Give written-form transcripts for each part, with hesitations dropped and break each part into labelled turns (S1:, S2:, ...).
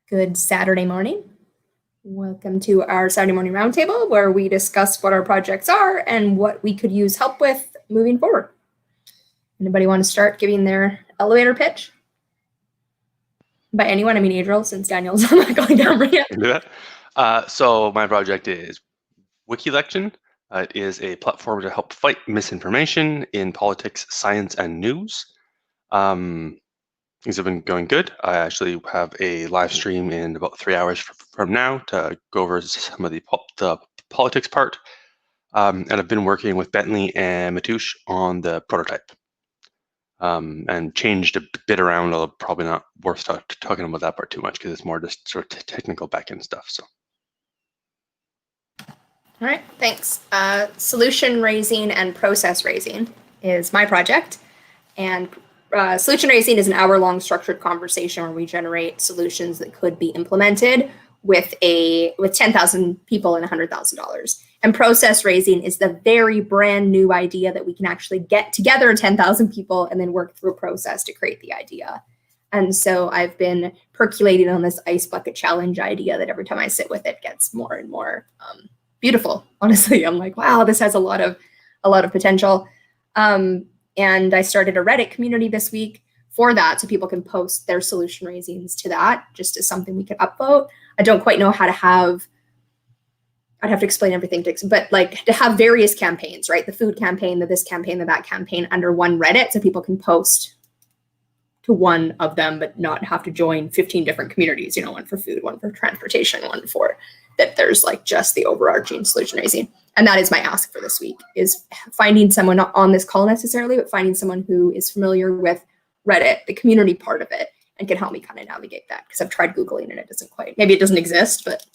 S1: Good Saturday morning. Welcome to our Saturday morning roundtable where we discuss what our projects are and what we could use help with moving forward. Anybody want to start giving their elevator pitch? By anyone, I mean Adriel, since Daniel's not going down right yet.
S2: So my project is WikiLection. It is a platform to help fight misinformation in politics, science, and news. Things have been going good. I actually have a live stream in about 3 hours from now to go over some of the politics part. And I've been working with Bentley and Matoush on the prototype. And changed a bit around, although probably not worth talking about that part too much because it's more just sort of technical backend stuff. So.
S1: All right, thanks. Solution raising and process raising is my project. And solution raising is an hour-long structured conversation where we generate solutions that could be implemented with 10,000 people and $100,000. And process raising is the very brand new idea that we can actually get together 10,000 people and then work through a process to create the idea. And so I've been percolating on this ice bucket challenge idea that every time I sit with it gets more and more beautiful. Honestly, I'm like, wow, this has a lot of potential. And I started a Reddit community this week for that, so people can post their solution raisings to that, just as something we could upvote. I don't quite know how to have, I'd have to explain everything but like to have various campaigns, right? The food campaign, the this campaign, the that campaign under one Reddit, so people can post to one of them, but not have to join 15 different communities, one for food, one for transportation, one for that there's like just the overarching solution raising. And that is my ask for this week, is finding someone, not on this call necessarily, but finding someone who is familiar with Reddit, the community part of it, and can help me kind of navigate that. Because I've tried Googling and it doesn't quite, maybe it doesn't exist, but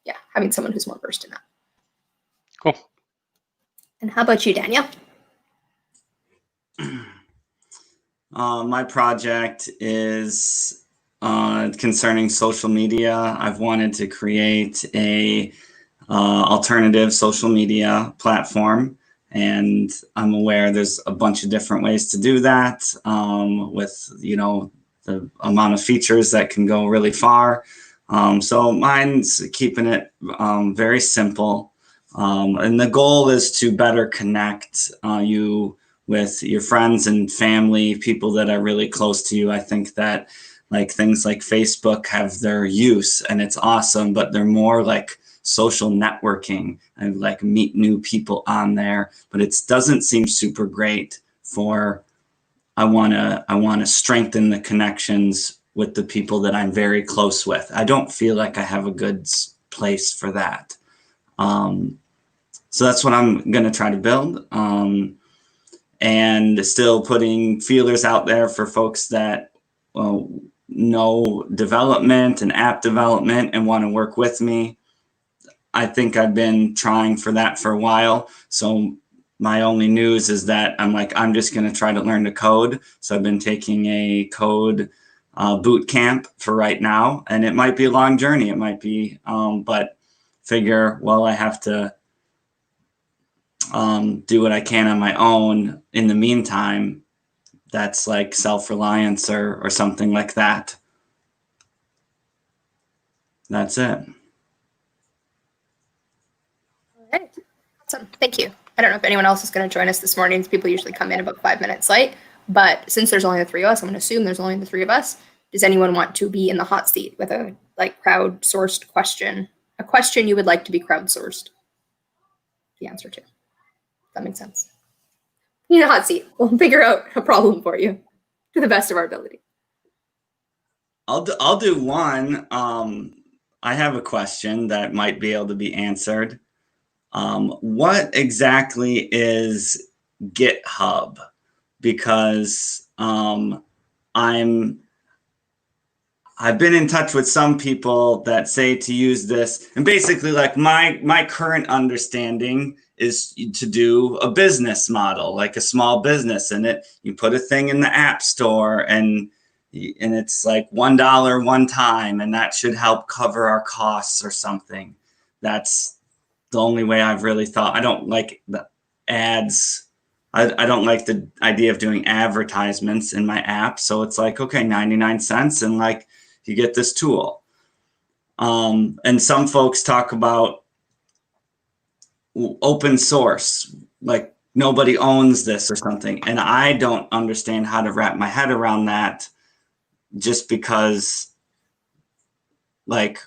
S1: yeah, having someone who's more versed in that.
S2: Cool.
S1: And how about you, Daniel?
S3: My project is concerning social media. I've wanted to create a alternative social media platform, and I'm aware there's a bunch of different ways to do that with the amount of features that can go really far. So mine's keeping it very simple, and the goal is to better connect you with your friends and family, people that are really close to you. I think that like things like Facebook have their use and it's awesome, but they're more like social networking and like meet new people on there, but it doesn't seem super great for, I want to strengthen the connections with the people that I'm very close with. I don't feel like I have a good place for that. So that's what I'm going to try to build. And still putting feelers out there for folks that know development and app development and want to work with me. I think I've been trying for that for a while. So my only news is that I'm just going to try to learn to code. So I've been taking a code boot camp for right now, and it might be a long journey. It might be, but figure, well, I have to do what I can on my own. In the meantime, that's like self-reliance or something like that. That's it.
S1: All right. Awesome. Thank you. I don't know if anyone else is going to join us this morning. People usually come in about 5 minutes late, but since there's only the three of us, I'm going to assume there's only the three of us. Does anyone want to be in the hot seat with a crowdsourced question? A question you would like to be crowdsourced? The answer to. That makes sense. You know, hot seat. We'll figure out a problem for you to the best of our ability.
S3: I'll do one. I have a question that might be able to be answered. What exactly is GitHub? Because I've been in touch with some people that say to use this, and basically like my current understanding is to do a business model, like a small business, and you put a thing in the app store and it's like $1 one time, and that should help cover our costs or something. That's the only way I've really thought. I don't like the ads. I don't like the idea of doing advertisements in my app. So it's like, okay, 99 cents and like you get this tool. And some folks talk about open source, like nobody owns this or something. And I don't understand how to wrap my head around that, just because, like,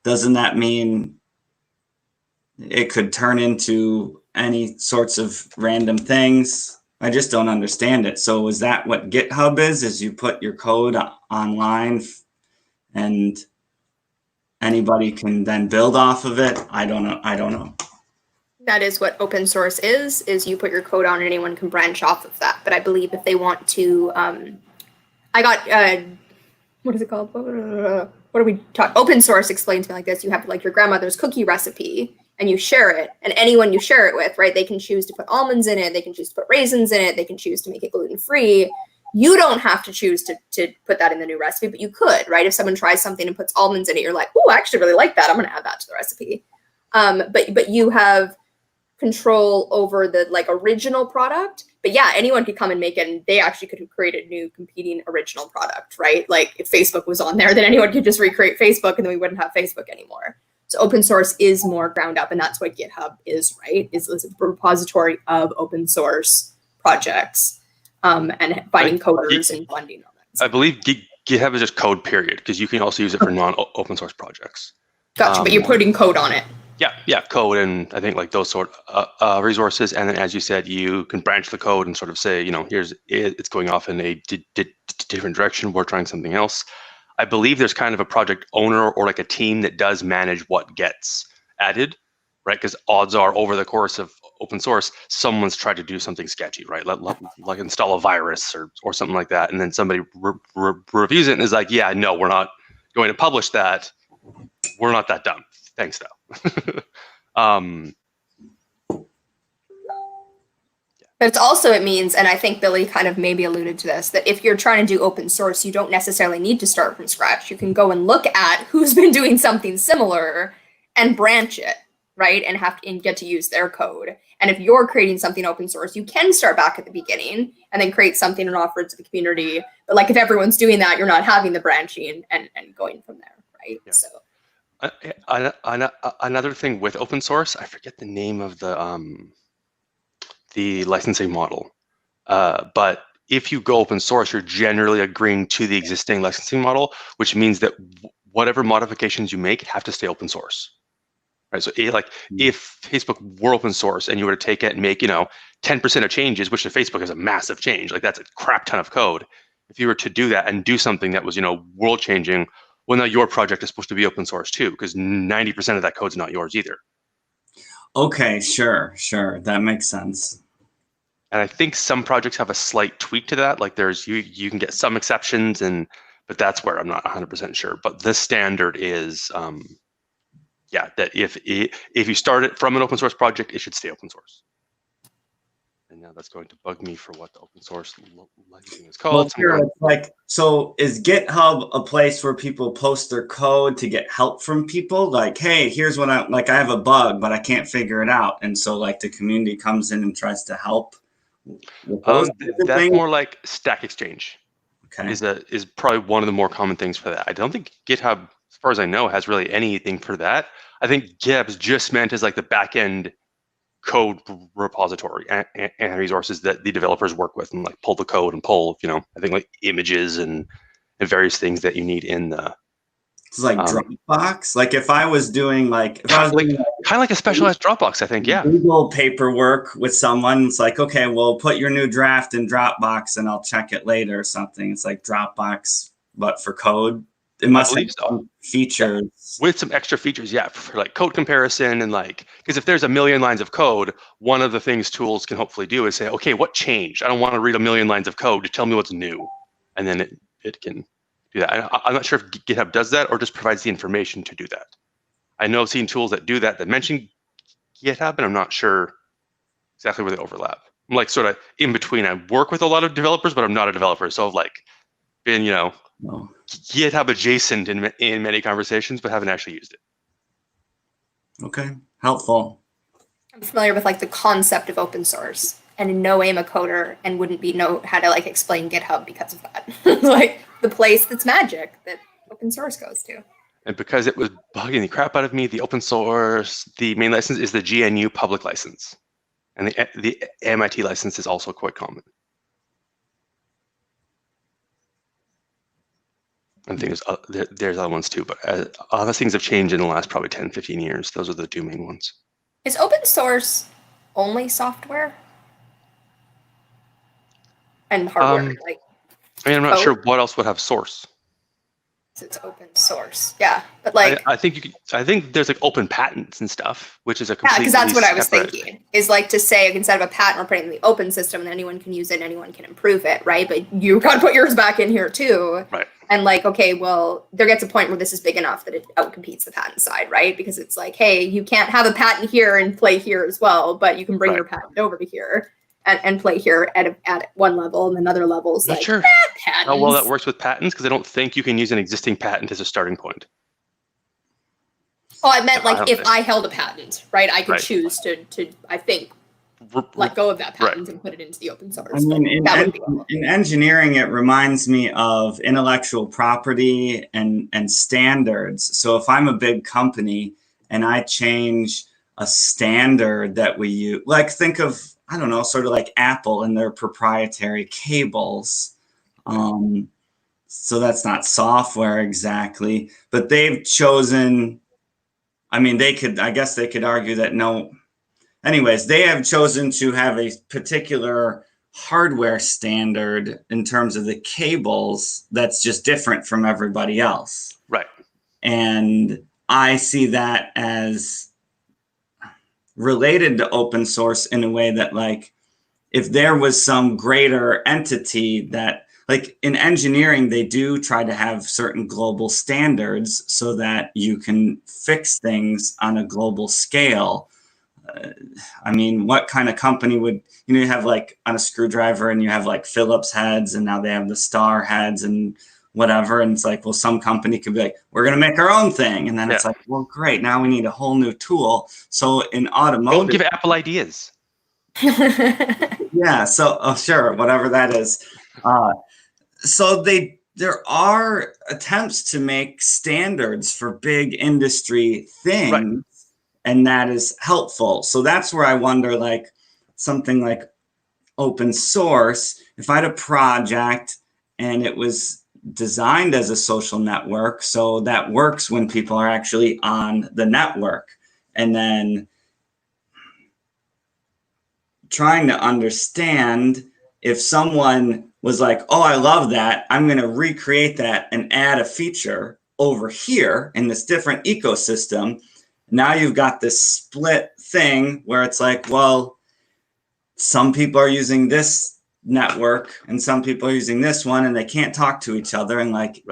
S3: doesn't that mean it could turn into any sorts of random things? I just don't understand it. So is that what GitHub is you put your code online and anybody can then build off of it? I don't know.
S1: That is what open source is you put your code on and anyone can branch off of that. But I believe if they want to, I got, what is it called? What are we talking? Open source explained to me like this. You have like your grandmother's cookie recipe and you share it, and anyone you share it with, right? They can choose to put almonds in it. They can choose to put raisins in it. They can choose to make it gluten-free. You don't have to choose to put that in the new recipe, but you could, right? If someone tries something and puts almonds in it, you're like, oh, I actually really like that. I'm going to add that to the recipe. But you have control over the like original product. But yeah, anyone could come and make it, and they actually could have created a new competing original product, right? Like if Facebook was on there, then anyone could just recreate Facebook and then we wouldn't have Facebook anymore. So open source is more ground up, and that's what GitHub is, right? Is a repository of open source projects and finding coders and funding on that.
S2: I believe GitHub is just code, period, because you can also use it for non-open source projects.
S1: Gotcha, but you're putting code on it.
S2: Yeah, code and I think like those sort of resources. And then as you said, you can branch the code and sort of say, here's it's going off in a different direction. We're trying something else. I believe there's kind of a project owner or like a team that does manage what gets added, right? Because odds are over the course of open source, someone's tried to do something sketchy, right? Like install a virus or something like that. And then somebody reviews it and is like, yeah, no, we're not going to publish that. We're not that dumb. Thanks, though.
S1: But it's also, it means, and I think Billy kind of maybe alluded to this, that if you're trying to do open source, you don't necessarily need to start from scratch. You can go and look at who's been doing something similar and branch it, right? And get to use their code. And if you're creating something open source, you can start back at the beginning and then create something and offer it to the community. But like if everyone's doing that, you're not having the branching and going from there, right?
S2: Yeah.
S1: So.
S2: Another thing with open source, I forget the name of the licensing model, but if you go open source, you're generally agreeing to the existing licensing model, which means that whatever modifications you make have to stay open source, right? So if Facebook were open source and you were to take it and make 10% of changes, which to Facebook is a massive change, like that's a crap ton of code. If you were to do that and do something that was world changing, well, now your project is supposed to be open source too, because 90% of that code's not yours either.
S3: Okay, sure. That makes sense.
S2: And I think some projects have a slight tweak to that. Like you can get some exceptions, but that's where I'm not 100% sure. But the standard is, that if you start it from an open source project, it should stay open source. And now that's going to bug me for what the open source licensing is called.
S3: Well, so is GitHub a place where people post their code to get help from people? Like, hey, here's what I have a bug, but I can't figure it out. And so like the community comes in and tries to help.
S2: That's more like Stack Exchange.
S3: Okay.
S2: Is probably one of the more common things for that. I don't think GitHub, as far as I know, has really anything for that. I think GitHub is just meant as like the back end code repository and resources that the developers work with and like pull the code and pull, I think like images and various things that you need in the.
S3: It's like Dropbox. Like if I was doing
S2: kind of like a specialized Dropbox, I think, yeah.
S3: Google paperwork with someone, it's like, okay, well, put your new draft in Dropbox and I'll check it later or something. It's like Dropbox, but for code. It must have some features.
S2: Yeah. With some extra features, yeah, for like code comparison and because if there's a million lines of code, one of the things tools can hopefully do is say, okay, what changed? I don't want to read a million lines of code to tell me what's new. And then it can do that. I'm not sure if GitHub does that or just provides the information to do that. I know I've seen tools that do that mention GitHub, and I'm not sure exactly where they overlap. I'm like sort of in between. I work with a lot of developers, but I'm not a developer. So I've been, GitHub adjacent in many conversations, but haven't actually used it.
S3: Okay, helpful.
S1: I'm familiar with the concept of open source, and in no way am a coder, and wouldn't know how to explain GitHub because of that. Like the place that's magic that open source goes to.
S2: And because it was bugging the crap out of me, the open source, the main license is the GNU public license. And the MIT license is also quite common. I think there's other ones too, but other things have changed in the last probably 10, 15 years. Those are the two main ones.
S1: Is open source only software? And hardware,
S2: I mean, I'm not sure what else would have source.
S1: It's open source, yeah, but like
S2: I think I think there's like open patents and stuff, which is a
S1: yeah,
S2: completely
S1: because that's what I was
S2: separate.
S1: thinking. Is like to say instead of a patent, we're putting it in the open system, and anyone can use it, and anyone can improve it, right? But you got to put yours back in here too,
S2: Right?
S1: And like, okay, well, there gets a point where this is big enough that it outcompetes the patent side, right? Because it's like, hey, you can't have a patent here and play here as well, but you can bring your patent over to here and play here at one level, and then other levels
S2: Not
S1: like
S2: sure
S1: patents.
S2: how well that works with patents, because I don't think you can use an existing patent as a starting point.
S1: Oh, I meant like if I held a patent, right? I could choose to I think let go of that patent and put it into the open source.
S3: I mean, in engineering, it reminds me of intellectual property and standards. So if I'm a big company and I change a standard that we use, like think of, I don't know, sort of like Apple and their proprietary cables. So that's not software exactly, but they've chosen, I mean, I guess they could argue that no. Anyways, they have chosen to have a particular hardware standard in terms of the cables that's just different from everybody else.
S2: Right.
S3: And I see that as related to open source in a way that, like, if there was some greater entity that, like in engineering, they do try to have certain global standards so that you can fix things on a global scale. I mean, what kind of company would, you have like on a screwdriver and you have like Phillips heads and now they have the star heads and whatever. And it's like, well, some company could be like, we're going to make our own thing. And then it's like, well, great. Now we need a whole new tool. So in automotive.
S2: Don't give Apple ideas.
S3: Yeah. So, sure. Whatever that is. So there are attempts to make standards for big industry things. Right. And that is helpful. So that's where I wonder, like something like open source, if I had a project and it was designed as a social network, so that works when people are actually on the network, and then trying to understand if someone was like, oh, I love that, I'm going to recreate that and add a feature over here in this different ecosystem. Now you've got this split thing where it's like, well, some people are using this network and some people are using this one and they can't talk to each other. And like,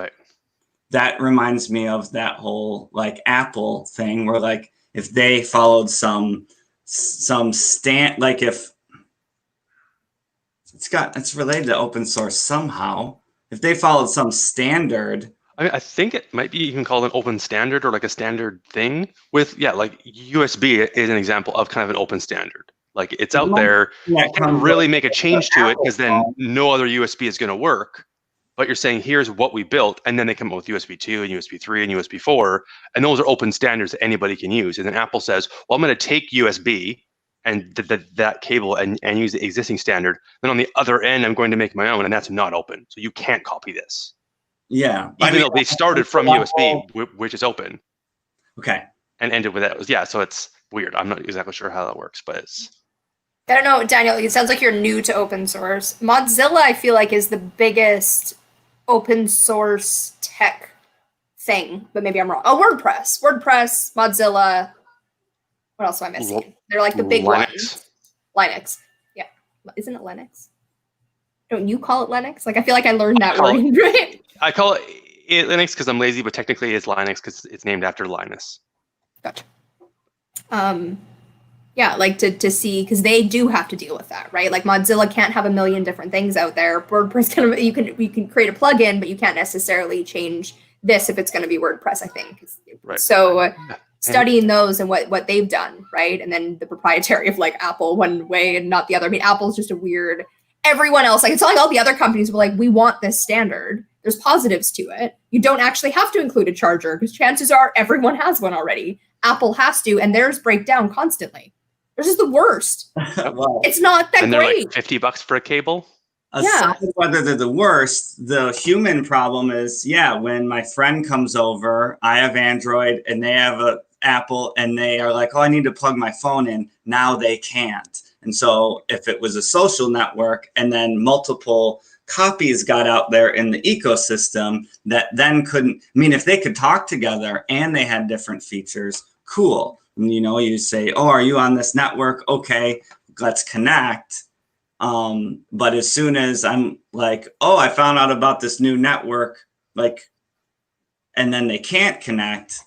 S3: that reminds me of that whole like Apple thing where like, if they followed some like if it's related to open source somehow, if they followed some standard.
S2: I mean, I think it might be, you can call it an open standard or like a standard thing with, like USB is an example of kind of an open standard. Like it's out there, you can't really make a change to it because then no other USB is going to work. But you're saying, here's what we built. And then they come up with USB 2 and USB 3 and USB 4. And those are open standards that anybody can use. And then Apple says, well, I'm going to take USB and that cable and use the existing standard. Then on the other end, I'm going to make my own. And that's not open. So you can't copy this.
S3: Yeah.
S2: Even though they started from USB, which is open.
S3: Okay.
S2: And ended with that. So it's weird. I'm not exactly sure how that works, but it's.
S1: I don't know, Daniel, it sounds like you're new to open source. Mozilla, I feel like, is the biggest open source tech thing, but maybe I'm wrong. Oh, WordPress, Mozilla. What else am I missing? They're like the big ones. Linux. Yeah. Isn't it Linux? Don't you call it Linux? Like, I feel like I learned that word. Right?
S2: I call it Linux because I'm lazy, but technically it's Linux because it's named after Linus.
S1: Gotcha. Yeah, like to see, because they do have to deal with that, right? Like Mozilla can't have a million different things out there. WordPress you can create a plugin, but you can't necessarily change this if it's going to be WordPress, I think. Right. So studying those and what they've done, right? And then the proprietary of like Apple one way and not the other. I mean, Apple's just a weird. Everyone else, like it's not like all the other companies were like, we want this standard. There's positives to it. You don't actually have to include a charger because chances are everyone has one already. Apple has to, and theirs break down constantly. This is the worst.
S3: Well,
S1: It's not that
S2: And they're
S1: great.
S2: like $50 for a cable.
S3: aside whether they're the worst, the human problem is, when my friend comes over, I have Android and they have a Apple, and they are like, oh, I need to plug my phone in. Now they can't. And so if it was a social network and then multiple copies got out there in the ecosystem that then couldn't, I mean, if they could talk together and they had different features, cool. And, you say, oh, are you on this network? Okay, let's connect. But as soon as I'm like, oh, I found out about this new network, and then they can't connect,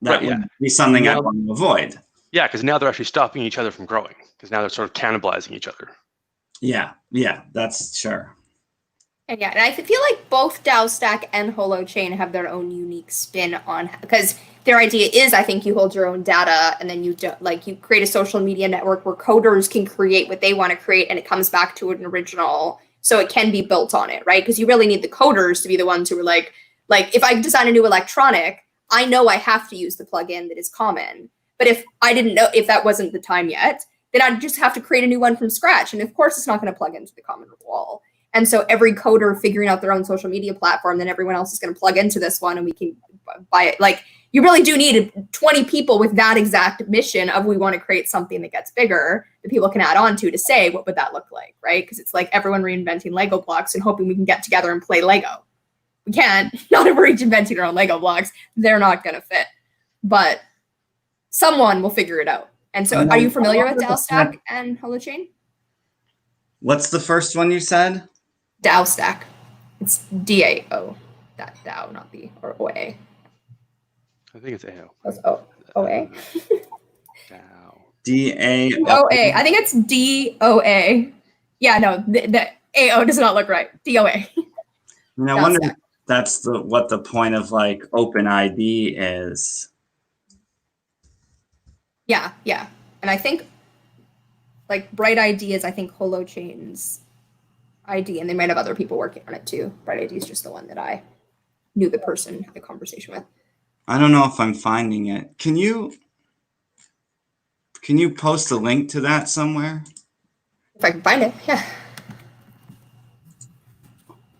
S3: that would be something I want to avoid.
S2: Yeah, because now they're actually stopping each other from growing, because now they're sort of cannibalizing each other.
S3: Yeah, that's sure.
S1: And I feel like both DAOstack and Holochain have their own unique spin on, because their idea is, I think, you hold your own data and then you create a social media network where coders can create what they want to create, and it comes back to an original, so it can be built on it, right? Because you really need the coders to be the ones who are like if I design a new electronic, I know I have to use the plugin that is common. But if I didn't know, if that wasn't the time yet, then I'd just have to create a new one from scratch. And of course, it's not going to plug into the common wall. And so every coder figuring out their own social media platform, then everyone else is going to plug into this one and we can buy it. Like, you really do need 20 people with that exact mission of, we want to create something that gets bigger that people can add on to say, what would that look like, right? Because it's like everyone reinventing Lego blocks and hoping we can get together and play Lego. We can't. Not if we're each inventing our own Lego blocks. They're not going to fit. But someone will figure it out. And so, are you familiar with DAOstack and Holochain?
S3: What's the first one you said?
S1: DAOstack. It's DAO. That DAO, not the or OA.
S2: I think it's AO.
S1: That's OA.
S2: DAO.
S3: DAO.
S1: I think it's DOA. Yeah, no, the AO does not look right. DOA.
S3: I wonder if that's what the point of OpenID is.
S1: Yeah. And I think Bright ID is, I think, Holochain's ID, and they might have other people working on it too. Bright ID is just the one that I knew the person had the conversation with.
S3: I don't know if I'm finding it. Can you post a link to that somewhere?
S1: If I can find it, yeah.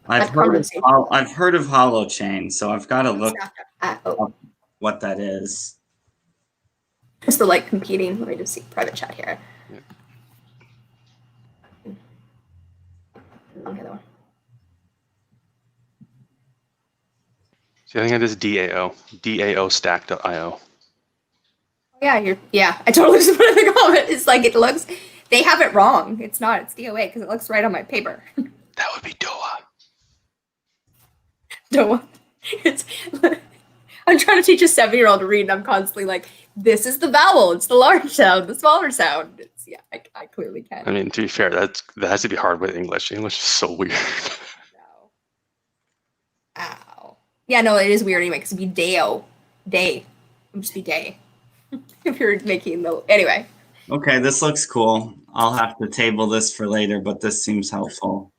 S3: I've heard of Holochain, so I've got to look up what that is.
S1: Just the competing. Let me just see private chat here.
S2: Yeah.
S1: On the other one.
S2: See, I think it is DAO. DAOstack.io.
S1: Yeah, I totally just put in the comment. It's it looks, they have it wrong. It's not, it's DOA because it looks right on my paper.
S2: That would be DOA.
S1: DOA. I'm trying to teach a 7-year-old to read, and I'm constantly this is the vowel. It's the large sound, the smaller sound. I clearly can't.
S2: I mean, to be fair, that has to be hard with English. English is so weird.
S1: No. Ow. Yeah, no, it is weird anyway, because it'd be Day. It would just be day. If you're making anyway.
S3: Okay, this looks cool. I'll have to table this for later, but this seems helpful.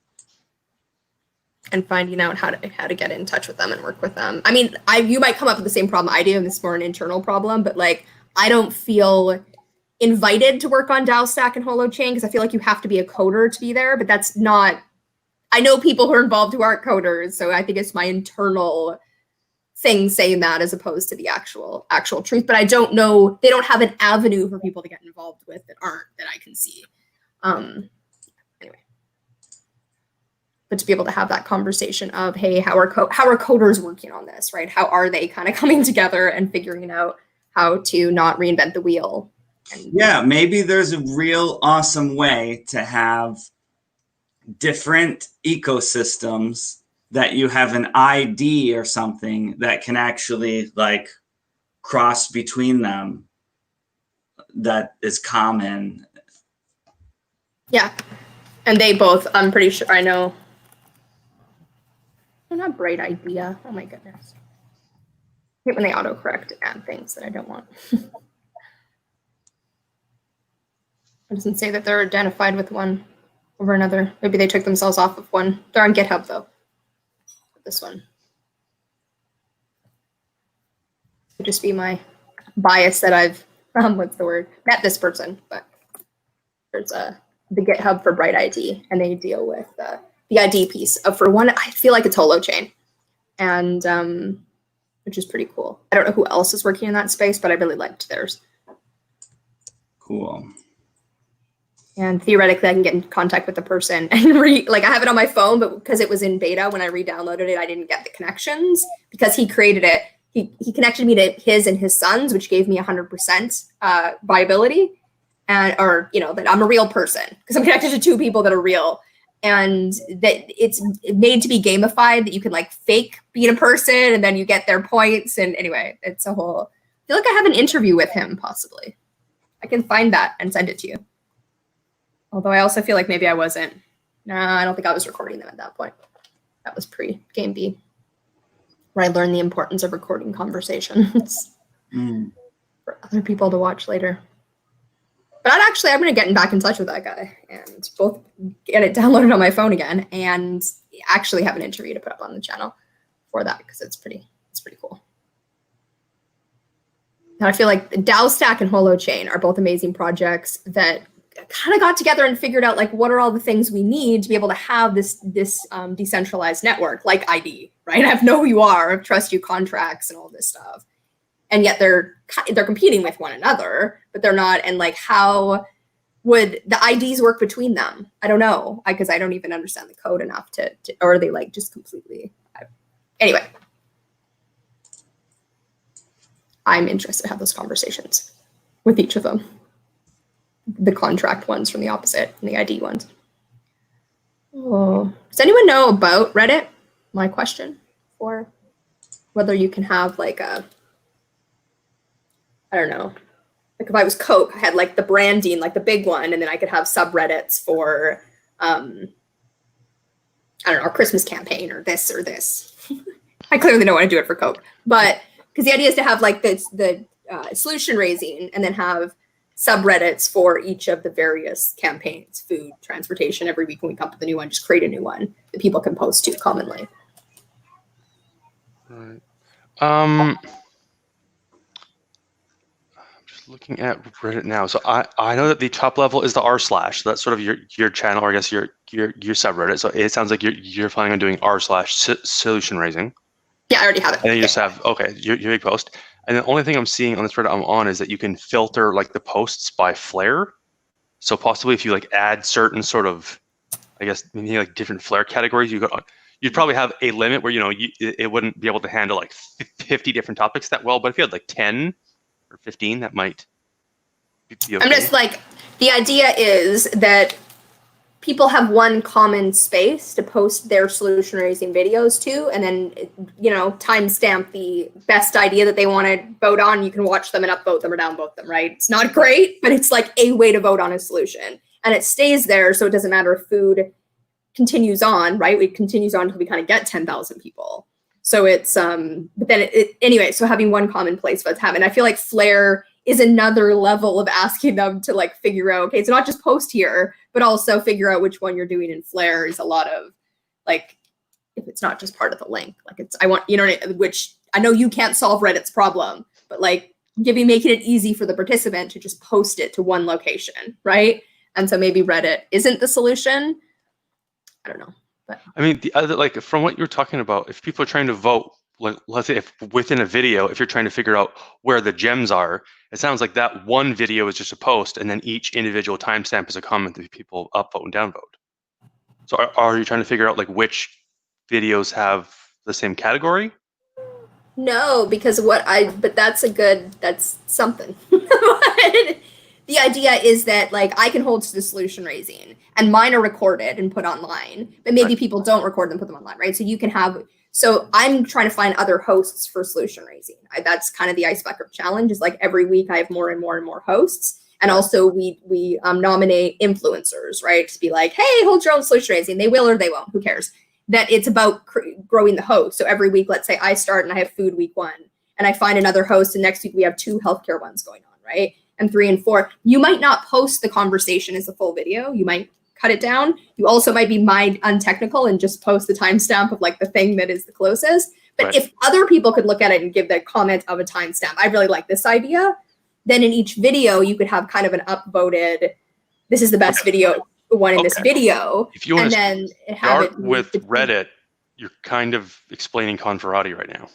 S1: And finding out how to get in touch with them and work with them. I mean, you might come up with the same problem I do, and this is more an internal problem, but I don't feel invited to work on DAOstack and Holochain because I feel like you have to be a coder to be there, but that's not, I know people who are involved who aren't coders, so I think it's my internal thing saying that as opposed to the actual truth, but I don't know, they don't have an avenue for people to get involved with that I can see. Anyway. But to be able to have that conversation of, hey, how are coders working on this, right? How are they kind of coming together and figuring out how to not reinvent the wheel?
S3: Yeah, maybe there's a real awesome way to have different ecosystems that you have an ID or something that can actually cross between them that is common.
S1: Yeah. And they both, I'm pretty sure, I know. Not a bright idea. Oh my goodness. I hate when they autocorrect to add things that I don't want. It doesn't say that they're identified with one. over another. Maybe they took themselves off of one. They're on GitHub though. This one. Would just be my bias that I've what's the word? Met this person, but there's the GitHub for Bright ID, and they deal with the ID piece of, for one, I feel like it's Holochain, and which is pretty cool. I don't know who else is working in that space, but I really liked theirs.
S3: Cool.
S1: And theoretically, I can get in contact with the person and like I have it on my phone, but because it was in beta when I re-downloaded it, I didn't get the connections because he created it. He connected me to his and his sons, which gave me 100% viability, or that I'm a real person because I'm connected to two people that are real, and that it's made to be gamified that you can like fake being a person and then you get their points. And anyway, it's a whole. I feel like I have an interview with him possibly. I can find that and send it to you. Although I also feel like maybe I wasn't. No, I don't think I was recording them at that point. That was pre-Game B, where I learned the importance of recording conversations for other people to watch later. But I'm going to get back in touch with that guy and both get it downloaded on my phone again and actually have an interview to put up on the channel for that because it's pretty cool. And I feel like DAO Stack and Holochain are both amazing projects that kind of got together and figured out like what are all the things we need to be able to have this decentralized network like ID, right? I have know who you are, I have trust you contracts and all this stuff, and yet they're competing with one another, but they're not. And like, how would the IDs work between them? I don't know, because I don't even understand the code enough to or are they like just completely? Anyway, I'm interested to have those conversations with each of them. The contract ones from the opposite and the ID ones. Oh, does anyone know about Reddit? My question for whether you can have like a, I don't know, like if I was Coke, I had like the branding, like the big one, and then I could have subreddits for, I don't know, our Christmas campaign or this or this. I clearly don't want to do it for Coke, but because the idea is to have like the solution raising and then have subreddits for each of the various campaigns, food, transportation. Every week when we come up with a new one, just create a new one that people can post to commonly.
S2: Right. I'm just looking at Reddit now. So I know that the top level is the r/. So that's sort of your channel, or I guess your subreddit. So it sounds like you're planning on doing r/solution raising.
S1: Yeah, I already have it.
S2: And then you just have your big post. And the only thing I'm seeing on this Reddit I'm on is that you can filter like the posts by flair. So possibly if you like add certain sort of, I guess maybe like different flair categories, you'd probably have a limit where it wouldn't be able to handle like 50 different topics that well. But if you had like 10 or 15, that might be okay.
S1: I'm just like, the idea is that people have one common space to post their solution raising videos to, and then, timestamp the best idea that they want to vote on. You can watch them and upvote them or downvote them, right? It's not great, but it's like a way to vote on a solution. And it stays there, so it doesn't matter if food continues on, right? It continues on until we kind of get 10,000 people. So it's, but then anyway, so having one common place for it to happen. I feel like Flair is another level of asking them to like figure out, okay, so not just post here, but also figure out which one you're doing in Flair is a lot of like, if it's not just part of the link, like it's, I want, which I know you can't solve Reddit's problem, but like making it easy for the participant to just post it to one location, right? And so maybe Reddit isn't the solution. I don't know. But
S2: I mean, the other, like from what you're talking about, if people are trying to vote, like let's say if within a video, if you're trying to figure out where the gems are, it sounds like that one video is just a post, and then each individual timestamp is a comment that people upvote and downvote. So are you trying to figure out like which videos have the same category?
S1: No, because but that's something. But the idea is that like I can hold to the solution raising and mine are recorded and put online, but maybe people don't record them, put them online, right? So you can have, so I'm trying to find other hosts for solution raising. That's kind of the icebreaker challenge, is like every week I have more and more and more hosts. And also we nominate influencers, right? To be like, hey, hold your own solution raising. They will or they won't, who cares? That it's about growing the host. So every week, let's say I start and I have food week 1 and I find another host, and next week we have 2 healthcare ones going on, right? And 3 and 4, you might not post the conversation as a full video. You might cut it down. You also might be mind untechnical and just post the timestamp of like the thing that is the closest. But
S2: Right.
S1: if other people could look at it and give their comment of a timestamp, I really like this idea. Then in each video, you could have kind of an upvoted, this is the best video one in this video.
S2: If you want
S1: and
S2: to
S1: then have it
S2: start with Reddit, you're kind of explaining Conferati right now.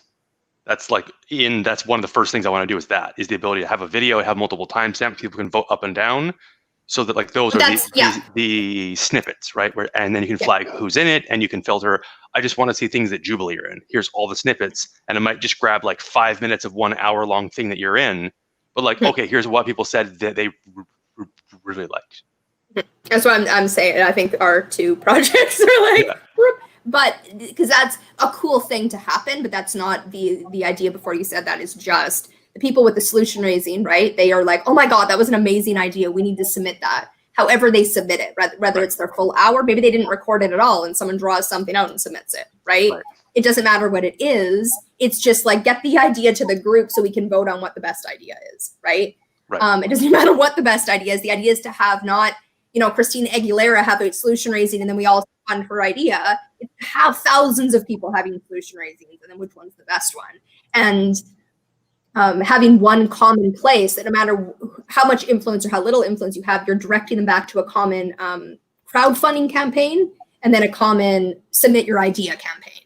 S2: That's that's one of the first things I want to do is the ability to have a video, have multiple timestamps, people can vote up and down. So that like those are the snippets, right? And then you can flag who's in it, and you can filter. I just want to see things that Jubilee are in. Here's all the snippets, and it might just grab like 5 minutes of 1 hour long thing that you're in. But like, okay, here's what people said that they really liked.
S1: That's what I'm saying. I think our two projects are like, but because that's a cool thing to happen. But that's not the idea. Before you said that is just. The people with the solution raising, right? They are like, oh my God, that was an amazing idea. We need to submit that. However they submit it, whether it's their full hour, maybe they didn't record it at all and someone draws something out and submits it, right? It doesn't matter what it is. It's just like, get the idea to the group so we can vote on what the best idea is, right? It doesn't matter what the best idea is. The idea is to have not, Christina Aguilera have a solution raising and then we all fund her idea. It's to have thousands of people having solution raisings and then which one's the best one. And having one common place that no matter how much influence or how little influence you have, you're directing them back to a common crowdfunding campaign and then a common submit your idea campaign.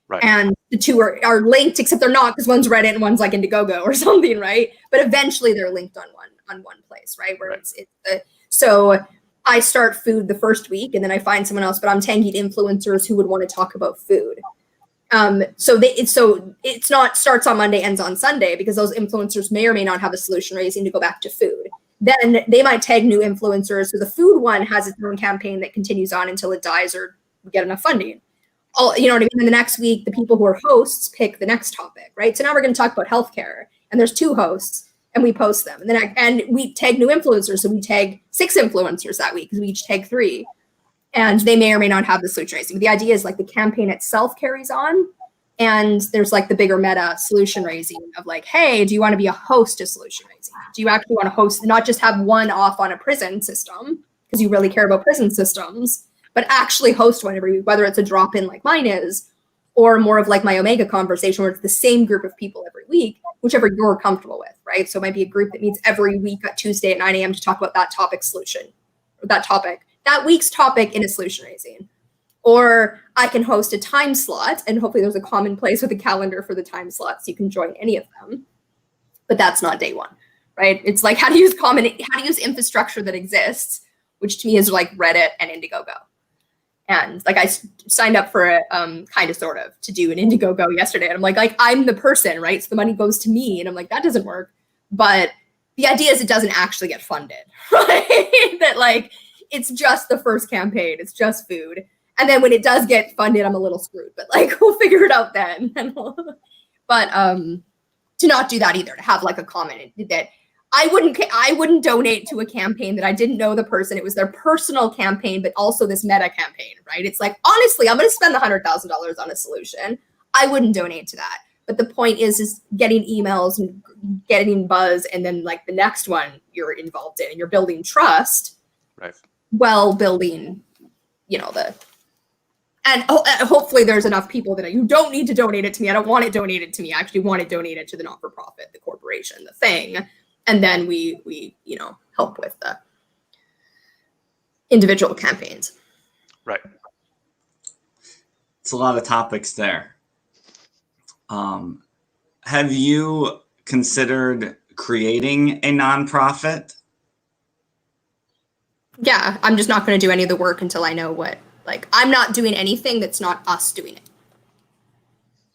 S2: Right. And
S1: the two are linked, except they're not because one's Reddit and one's like Indiegogo or something, right? But eventually they're linked on one place, right? Where it's so I start food the first week and then I find someone else, but I'm tagging influencers who would want to talk about food. So it's not starts on Monday, ends on Sunday, because those influencers may or may not have a solution raising to go back to food. Then they might tag new influencers. So the food one has its own campaign that continues on until it dies or we get enough funding. You know what I mean? And the next week, the people who are hosts pick the next topic, right? So now we're going to talk about healthcare, and there's 2 hosts, and we post them, and then we tag new influencers. So we tag 6 influencers that week because we each tag 3. And they may or may not have the solution raising. The idea is like the campaign itself carries on. And there's like the bigger meta solution raising of like, hey, do you want to be a host to solution raising? Do you actually want to host, not just have one off on a prison system because you really care about prison systems, but actually host one every week, whether it's a drop in like mine is, or more of like my Omega conversation where it's the same group of people every week, whichever you're comfortable with, right? So it might be a group that meets every week at Tuesday at 9 a.m. to talk about that topic solution, or that week's topic in a solution raising. Or I can host a time slot, and hopefully there's a common place with a calendar for the time slots. So you can join any of them, but that's not day one, right? It's like how to use infrastructure that exists, which to me is like Reddit and Indiegogo. And like I signed up for a kind of sort of to do an Indiegogo yesterday, and I'm like I'm the person, right? So the money goes to me, and I'm like that doesn't work. But the idea is it doesn't actually get funded, right? That like. It's just the first campaign. It's just food. And then when it does get funded, I'm a little screwed. But like, we'll figure it out then. But to not do that either, to have like a comment that I wouldn't donate to a campaign that I didn't know the person. It was their personal campaign, but also this meta campaign, right? It's like, honestly, I'm going to spend the $100,000 on a solution. I wouldn't donate to that. But the point is getting emails and getting buzz. And then like the next one you're involved in and you're building trust.
S2: Right.
S1: Well, building, and hopefully there's enough people that you don't need to donate it to me. I don't want it donated to me. I actually want it donated to the not-for-profit, the corporation, the thing. And then we help with the individual campaigns.
S2: Right.
S3: It's a lot of topics there. Have you considered creating a nonprofit?
S1: Yeah, I'm just not going to do any of the work until I know I'm not doing anything that's not us doing it.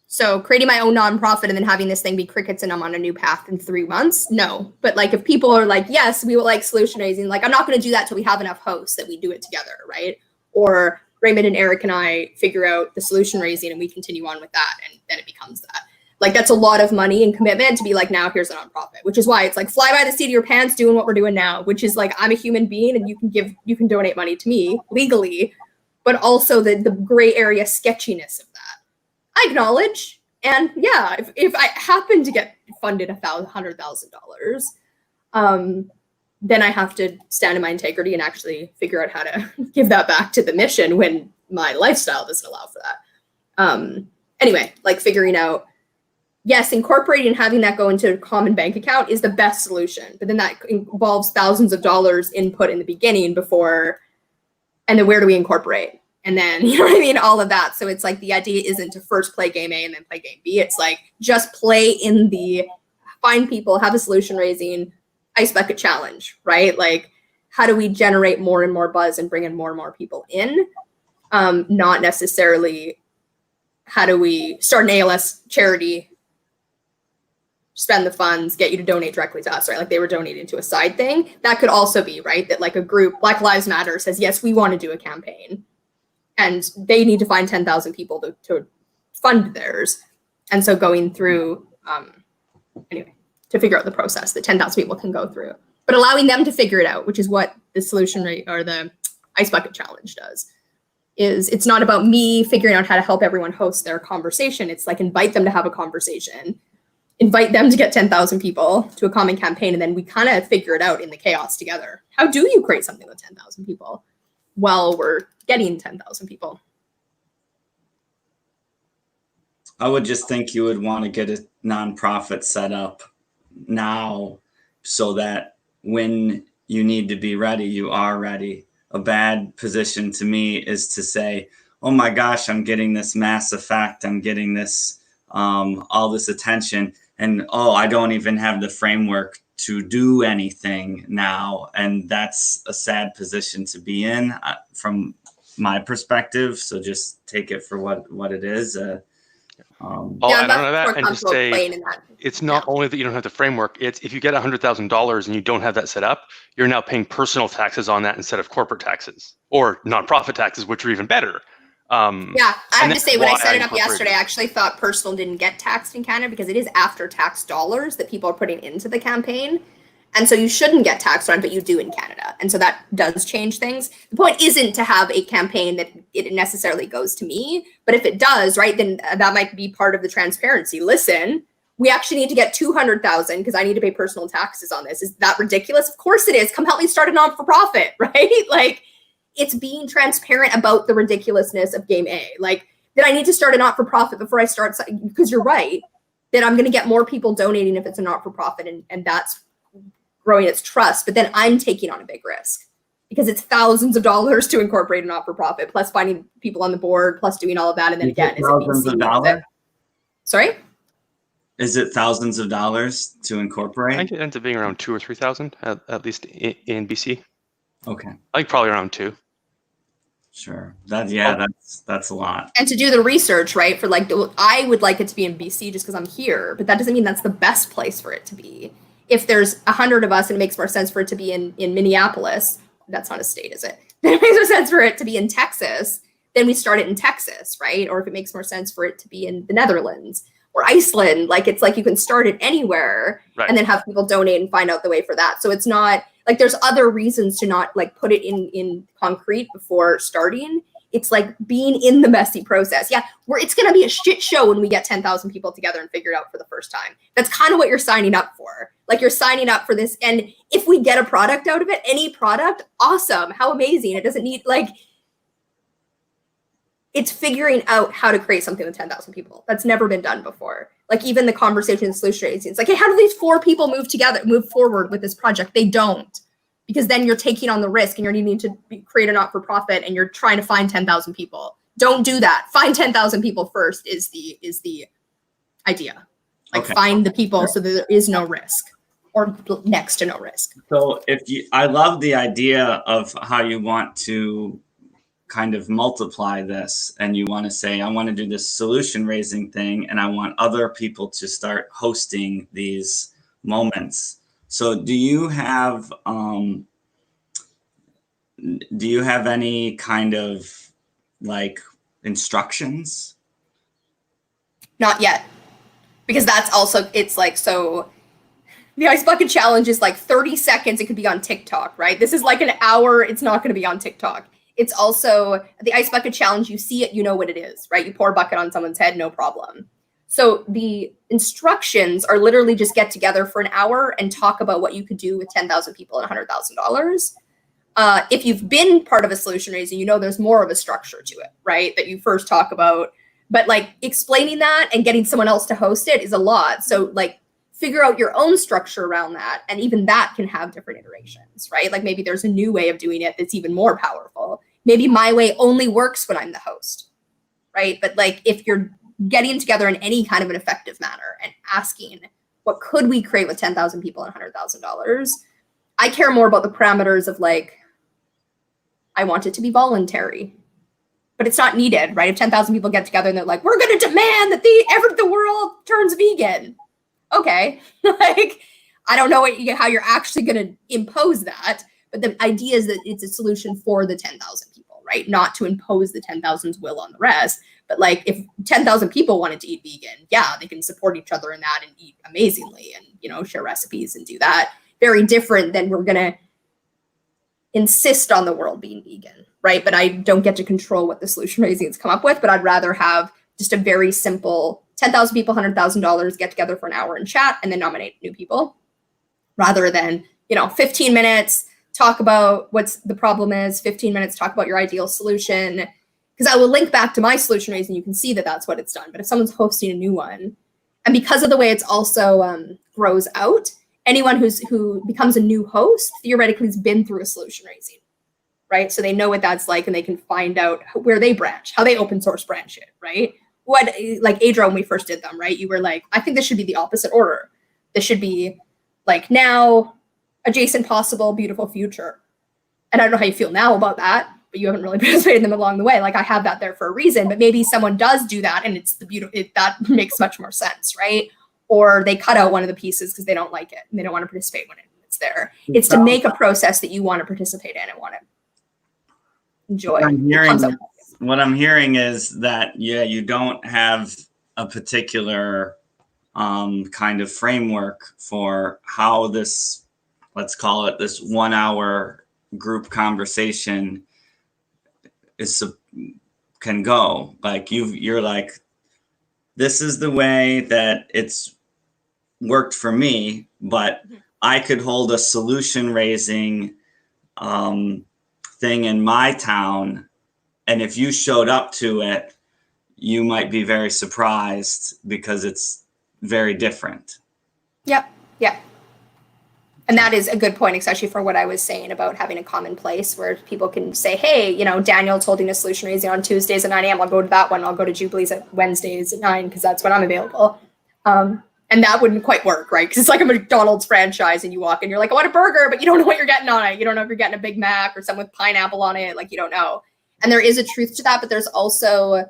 S1: So creating my own nonprofit and then having this thing be crickets and I'm on a new path in 3 months, no. But like if people are like, yes, we will like solution raising, like I'm not going to do that till we have enough hosts that we do it together, right? Or Raymond and Eric and I figure out the solution raising and we continue on with that and then it becomes that. Like that's a lot of money and commitment to be like, now here's a nonprofit, which is why it's like fly by the seat of your pants doing what we're doing now, which is like, I'm a human being and you can donate money to me legally, but also the gray area sketchiness of that. I acknowledge. And yeah, if I happen to get funded $100,000, then I have to stand in my integrity and actually figure out how to give that back to the mission when my lifestyle doesn't allow for that. Anyway, like figuring out, yes, incorporating and having that go into a common bank account is the best solution, but then that involves thousands of dollars input in the beginning before, and then where do we incorporate? And then, you know what I mean? All of that. So it's like the idea isn't to first play game A and then play game B. It's like just play in find people, have a solution raising, ice bucket challenge, right? Like, how do we generate more and more buzz and bring in more and more people in? Not necessarily how do we start an ALS charity, spend the funds, get you to donate directly to us, right? Like they were donating to a side thing. That could also be, right? That like a group, Black Lives Matter says, yes, we want to do a campaign. And they need to find 10,000 people to fund theirs. And so going through, anyway, to figure out the process that 10,000 people can go through, but allowing them to figure it out, which is what the solution rate or the ice bucket challenge does, is it's not about me figuring out how to help everyone host their conversation. It's like invite them to have a conversation, invite them to get 10,000 people to a common campaign, and then we kind of figure it out in the chaos together. How do you create something with 10,000 people while we're getting 10,000 people?
S3: I would just think you would want to get a nonprofit set up now so that when you need to be ready, you are ready. A bad position to me is to say, oh my gosh, I'm getting this mass effect. I'm getting this, all this attention. And, oh, I don't even have the framework to do anything now. And that's a sad position to be in from my perspective. So just take it for what it is.
S2: I'll add on to that and just say it's not only that you don't have the framework, it's if you get $100,000 and you don't have that set up, you're now paying personal taxes on that instead of corporate taxes or nonprofit taxes, which are even better.
S1: I have to say, when I set it up yesterday, I actually thought personal didn't get taxed in Canada because it is after tax dollars that people are putting into the campaign. And so you shouldn't get taxed on, but you do in Canada. And so that does change things. The point isn't to have a campaign that it necessarily goes to me, but if it does, right, then that might be part of the transparency. Listen, we actually need to get 200,000 because I need to pay personal taxes on this. Is that ridiculous? Of course it is. Come help me start a non-for-profit, right? Like, it's being transparent about the ridiculousness of game A. Like, that I need to start a not-for-profit before I start, because you're right, that I'm going to get more people donating if it's a not-for-profit, and that's growing its trust. But then I'm taking on a big risk because it's thousands of dollars to incorporate a not-for-profit, plus finding people on the board, plus doing all of that. And then again, is it
S3: thousands of dollars?
S1: Sorry?
S3: Is it thousands of dollars to incorporate?
S2: I think it ends up being around 2,000 or 3,000 at least in BC.
S3: Okay.
S2: I think probably around 2.
S3: Sure. That's a lot.
S1: And to do the research, right? For like, I would like it to be in BC just because I'm here, but that doesn't mean that's the best place for it to be. If there's 100 of us and it makes more sense for it to be in Minneapolis, that's not a state, is it? Then it makes more sense for it to be in Texas, then we start it in Texas, right? Or if it makes more sense for it to be in the Netherlands or Iceland, like it's like you can start it anywhere, right, and then have people donate and find out the way for that. So it's not like there's other reasons to not like put it in concrete before starting. It's like being in the messy process. Yeah, it's going to be a shit show when we get 10,000 people together and figure it out for the first time. That's kind of what you're signing up for. Like, you're signing up for this. And if we get a product out of it, any product, awesome. How amazing. It doesn't need, like, it's figuring out how to create something with 10,000 people. That's never been done before. Like, even the conversation and solution raising, it's like, hey, how do these 4 people move forward with this project? They don't. Because then you're taking on the risk and you're needing to create a not-for-profit and you're trying to find 10,000 people. Don't do that. Find 10,000 people first is the idea. Like, okay, find the people so that there is no risk or next to no risk.
S3: So I love the idea of how you want to kind of multiply this, and you want to say, I want to do this solution raising thing and I want other people to start hosting these moments. So do you have any kind of like instructions?
S1: Not yet, because that's also, it's like, so the ice bucket challenge is like 30 seconds. It could be on TikTok, right? This is like an hour. It's not going to be on TikTok. It's also the ice bucket challenge. You see it, you know what it is, right? You pour a bucket on someone's head, no problem. So the instructions are literally just get together for an hour and talk about what you could do with 10,000 people and $100,000. If you've been part of a solution raising, you know there's more of a structure to it, right? That you first talk about. But like explaining that and getting someone else to host it is a lot. So like figure out your own structure around that. And even that can have different iterations, right? Like maybe there's a new way of doing it that's even more powerful. Maybe my way only works when I'm the host, right? But like if you're getting together in any kind of an effective manner and asking, what could we create with 10,000 people and $100,000? I care more about the parameters of like, I want it to be voluntary, but it's not needed, right? If 10,000 people get together and they're like, we're going to demand that the world turns vegan. Okay. Like, I don't know how you're actually going to impose that, but the idea is that it's a solution for the 10,000 people, right? Not to impose the 10,000's will on the rest. But like if 10,000 people wanted to eat vegan, yeah, they can support each other in that and eat amazingly and, you know, share recipes and do that. Very different than we're going to insist on the world being vegan, right? But I don't get to control what the solution raisings come up with, but I'd rather have just a very simple 10,000 people, $100,000 get together for an hour and chat and then nominate new people rather than, 15 minutes, talk about what's the problem is, 15 minutes, talk about your ideal solution. Because I will link back to my solution raising, you can see that that's what it's done. But if someone's hosting a new one, and because of the way it's also grows out, anyone who becomes a new host theoretically has been through a solution raising, right? So they know what that's like and they can find out where they branch, how they open source branch it, right? What, like Adra, when we first did them, right? You were like, I think this should be the opposite order. This should be like now, adjacent, possible, beautiful future. And I don't know how you feel now about that, but you haven't really participated in them along the way. Like I have that there for a reason, but maybe someone does do that and it's the beautiful, that makes much more sense, right? Or they cut out one of the pieces because they don't like it and they don't want to participate when it's there. It's to make a process that you want to participate in and want to enjoy.
S3: What I'm hearing is that, you don't have a particular kind of framework for how this, let's call it this 1 hour group conversation can go. Like you're like, this is the way that it's worked for me, but I could hold a solution raising thing in my town. And if you showed up to it, you might be very surprised because it's very different.
S1: Yep. And that is a good point, especially for what I was saying about having a common place where people can say, hey, Daniel's holding a solution raising on Tuesdays at 9 a.m. I'll go to that one. I'll go to Jubilee's at Wednesdays at 9 because that's when I'm available. And that wouldn't quite work, right? Because it's like a McDonald's franchise and you walk in, you're like, I want a burger, but you don't know what you're getting on it. You don't know if you're getting a Big Mac or something with pineapple on it. Like you don't know. And there is a truth to that, but there's also...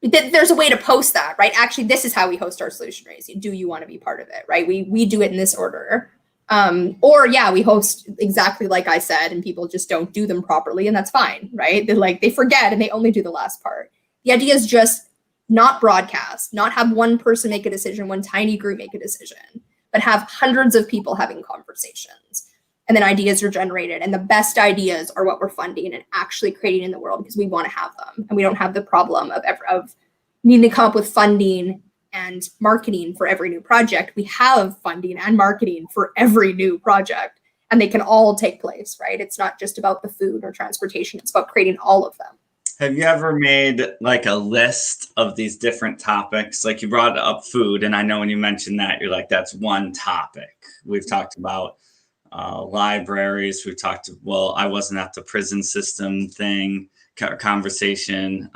S1: there's a way to post that, right? Actually, this is how we host our solution raising. Do you want to be part of it, right? We do it in this order. Or we host exactly like I said, and people just don't do them properly, and that's fine, right? They forget and they only do the last part. The idea is just not broadcast, not have one person make a decision, one tiny group make a decision, but have hundreds of people having conversations. And then ideas are generated. And the best ideas are what we're funding and actually creating in the world because we want to have them. And we don't have the problem of needing to come up with funding and marketing for every new project. We have funding and marketing for every new project. And they can all take place, right? It's not just about the food or transportation. It's about creating all of them.
S3: Have you ever made like a list of these different topics? Like you brought up food. And I know when you mentioned that, you're like, that's one topic. We've talked about libraries. We've talked, I wasn't at the prison system thing conversation.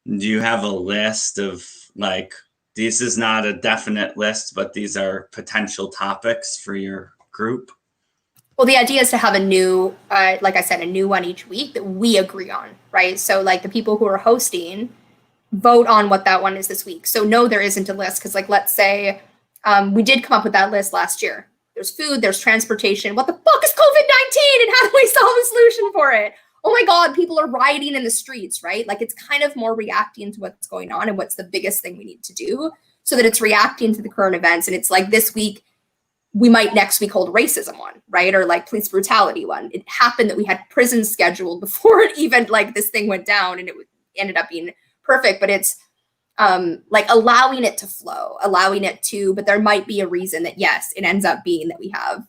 S3: Do you have a list of like, this is not a definite list, but these are potential topics for your group?
S1: Well, the idea is to have a new, like I said, a new one each week that we agree on, right? So like the people who are hosting vote on what that one is this week. So no, there isn't a list because like, let's say we did come up with that list last year. There's food, there's transportation. What the fuck is COVID-19 and how do we solve a solution for it? Oh my God, people are rioting in the streets, right? Like it's kind of more reacting to what's going on and what's the biggest thing we need to do so that it's reacting to the current events. And it's like this week, we might next week hold racism one, right? Or like police brutality one. It happened that we had prisons scheduled before it even like this thing went down and it ended up being perfect. But it's like allowing it to flow, allowing it to, but there might be a reason that, yes, it ends up being that we have,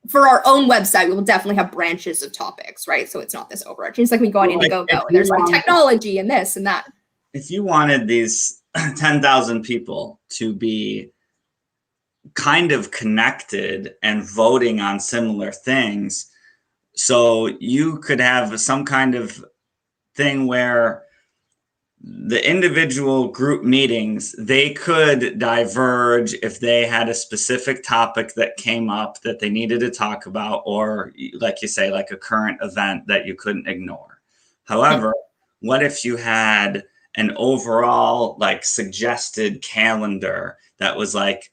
S1: for our own website, we will definitely have branches of topics, right? So it's not this overarching. It's like we go on Indiegogo and there's like technology and this and that.
S3: If you wanted these 10,000 people to be kind of connected and voting on similar things, so you could have some kind of thing where the individual group meetings, they could diverge if they had a specific topic that came up that they needed to talk about, or like you say, like a current event that you couldn't ignore. However, what if you had an overall like suggested calendar that was like,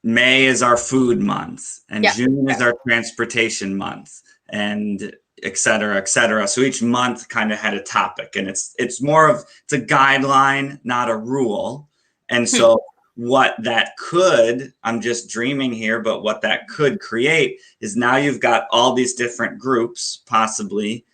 S3: May is our food month and June is our transportation month, and et cetera, et cetera. So each month kind of had a topic, and it's a guideline, not a rule. And so what that could, I'm just dreaming here, but what that could create is now you've got all these different groups possibly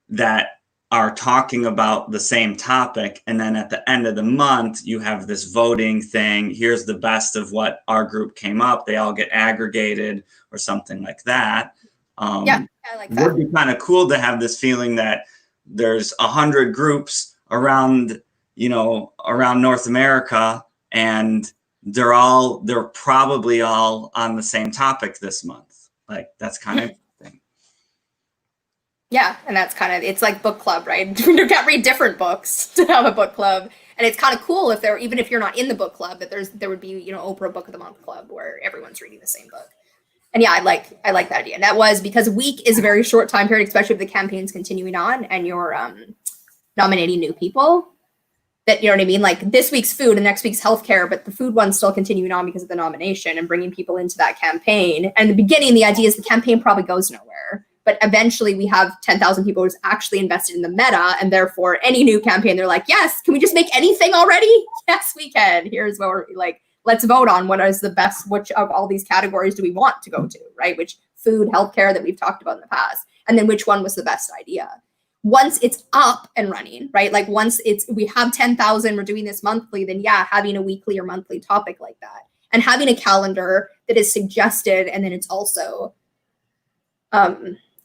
S3: that are talking about the same topic. And then at the end of the month, you have this voting thing. Here's the best of what our group came up. They all get aggregated or something like that.
S1: I like that.
S3: It would be kind of cool to have this feeling that there's 100 groups around North America, and they're probably all on the same topic this month. Like, that's kind of interesting.
S1: Yeah, and that's kind of, it's like book club, right? You can't read different books to have a book club. And it's kind of cool even if you're not in the book club, that there would be, Oprah Book of the Month Club where everyone's reading the same book. And yeah, I like that idea. And that was because a week is a very short time period, especially if the campaign's continuing on and you're nominating new people. That, you know what I mean? Like this week's food and next week's healthcare, but the food one's still continuing on because of the nomination and bringing people into that campaign. And in the beginning, the idea is the campaign probably goes nowhere. But eventually we have 10,000 people who's actually invested in the meta, and therefore any new campaign, they're like, yes, can we just make anything already? Yes, we can. Here's what we're like. Let's vote on what is the best, which of all these categories do we want to go to, right? Which food, healthcare that we've talked about in the past, and then which one was the best idea. Once it's up and running, right? Like once we have 10,000, we're doing this monthly, then yeah, having a weekly or monthly topic like that, and having a calendar that is suggested, and then it's also,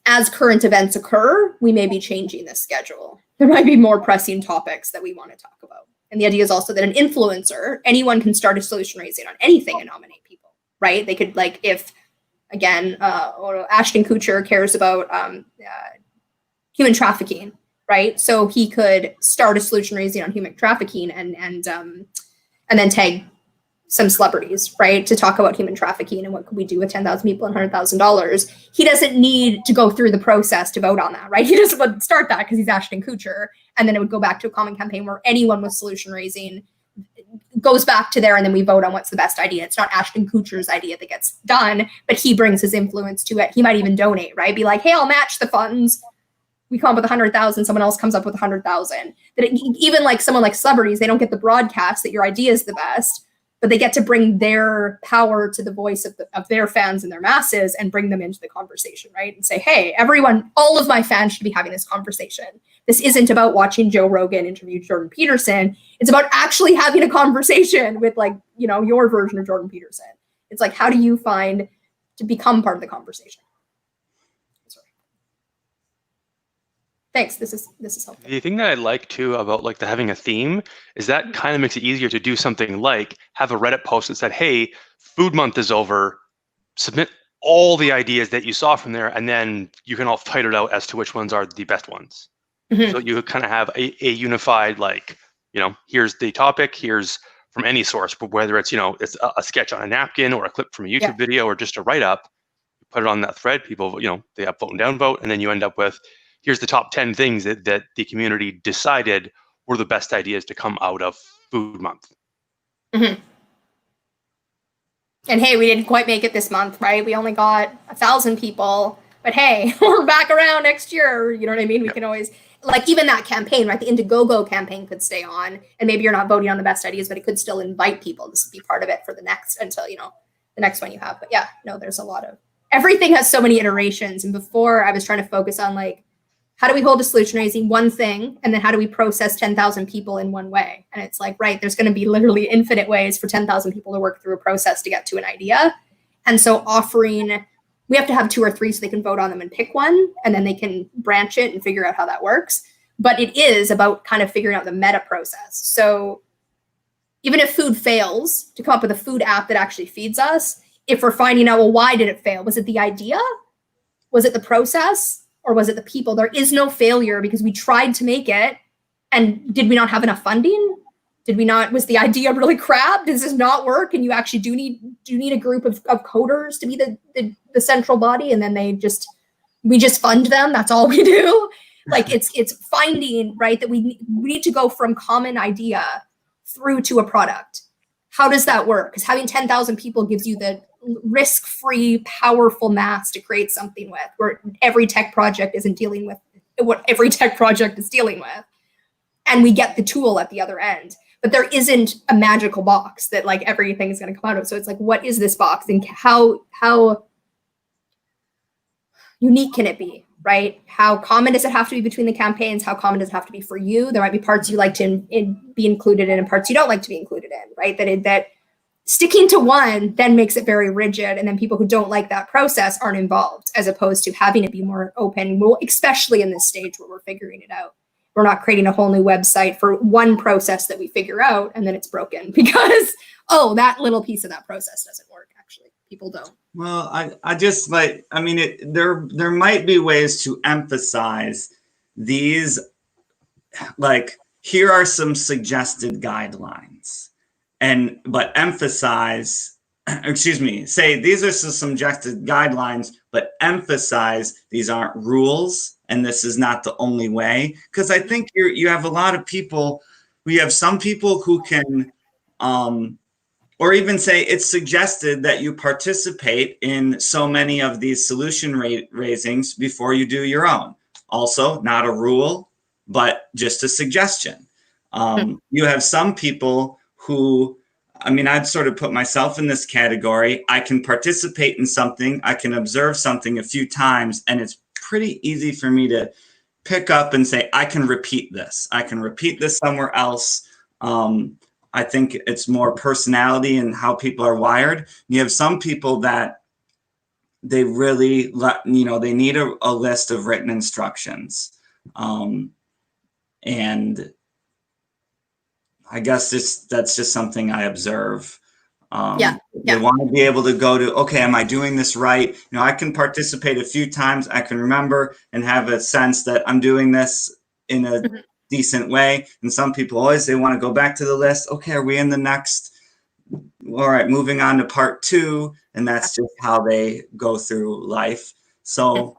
S1: as current events occur, we may be changing the schedule. There might be more pressing topics that we want to talk about. And the idea is also that an influencer, anyone can start a solution raising on anything and nominate people, right? They could, like, if, again, Ashton Kutcher cares about human trafficking, right? So he could start a solution raising on human trafficking and then tag some celebrities, right, to talk about human trafficking and what could we do with 10,000 people and $100,000. He doesn't need to go through the process to vote on that, right? He doesn't want to start that because he's Ashton Kutcher, and then it would go back to a common campaign where anyone with solution raising goes back to there, and then we vote on what's the best idea. It's not Ashton Kutcher's idea that gets done, but he brings his influence to it. He might even donate, right? Be like, hey, I'll match the funds. We come up with 100,000, someone else comes up with 100,000. Even like someone like celebrities, they don't get the broadcast that your idea is the best, but they get to bring their power to the voice of their fans and their masses and bring them into the conversation, right? And say, hey, everyone, all of my fans should be having this conversation. This isn't about watching Joe Rogan interview Jordan Peterson. It's about actually having a conversation with, like, your version of Jordan Peterson. It's like, how do you find to become part of the conversation? Sorry. Thanks. This is helpful.
S2: The thing that I like too about like the having a theme is that kind of makes it easier to do something like have a Reddit post that said, hey, food month is over, submit all the ideas that you saw from there, and then you can all fight it out as to which ones are the best ones. Mm-hmm. So you kind of have a unified, like, here's the topic, here's from any source, but whether it's, it's a sketch on a napkin or a clip from a YouTube video or just a write-up, you put it on that thread, people, they have vote and downvote, and then you end up with, here's the top 10 things that the community decided were the best ideas to come out of Food Month.
S1: Mm-hmm. And hey, we didn't quite make it this month, right? We only got 1,000 people, but hey, we're back around next year. You know what I mean? We can always, like, even that campaign, right? The Indiegogo campaign could stay on, and maybe you're not voting on the best ideas, but it could still invite people. This would be part of it for the next, until, the next one you have. But yeah, no, there's a lot of, everything has so many iterations. And before I was trying to focus on like, how do we hold a solution raising one thing? And then how do we process 10,000 people in one way? And it's like, right, there's going to be literally infinite ways for 10,000 people to work through a process to get to an idea. And so we have to have 2 or 3 so they can vote on them and pick one, and then they can branch it and figure out how that works. But it is about kind of figuring out the meta process. So even if food fails, to come up with a food app that actually feeds us, if we're finding out, well, why did it fail? Was it the idea? Was it the process? Or was it the people? There is no failure because we tried to make it. And did we not have enough funding? Was the idea really crap? Does this not work? And you actually do need a group of coders to be the central body, and then we just fund them. That's all we do. Like it's finding, right, that we need to go from common idea through to a product. How does that work? Because having 10,000 people gives you the risk-free, powerful mass to create something with, where every tech project isn't dealing with what every tech project is dealing with. And we get the tool at the other end. But there isn't a magical box that like everything is going to come out of. So it's like, what is this box? And how unique can it be, right? How common does it have to be between the campaigns? How common does it have to be for you? There might be parts you like to be included in and parts you don't like to be included in, right? That sticking to one then makes it very rigid. And then people who don't like that process aren't involved, as opposed to having it be more open, especially in this stage where we're figuring it out. We're not creating a whole new website for one process that we figure out and then it's broken because, oh, that little piece of that process doesn't work. Actually, people don't.
S3: Well, I just like, I mean, there might be ways to emphasize these, like, here are some suggested guidelines, but emphasize, say these are some suggested guidelines, but emphasize these aren't rules. And this is not the only way, because I think you have a lot of people. We have some people who can, or even say it's suggested that you participate in so many of these solution raisings before you do your own. Also, not a rule, but just a suggestion. You have some people who, I mean, I'd sort of put myself in this category. I can participate in something, I can observe something a few times, and it's pretty easy for me to pick up and say, I can repeat this. I can repeat this somewhere else. I think it's more personality and how people are wired. You have some people that they really, they need a list of written instructions. And I guess that's just something I observe. They want to be able to go to, okay, am I doing this right? I can participate a few times. I can remember and have a sense that I'm doing this in a decent way. And some people always, they want to go back to the list. Okay, are we in the next? All right, moving on to part 2. And that's just how they go through life. So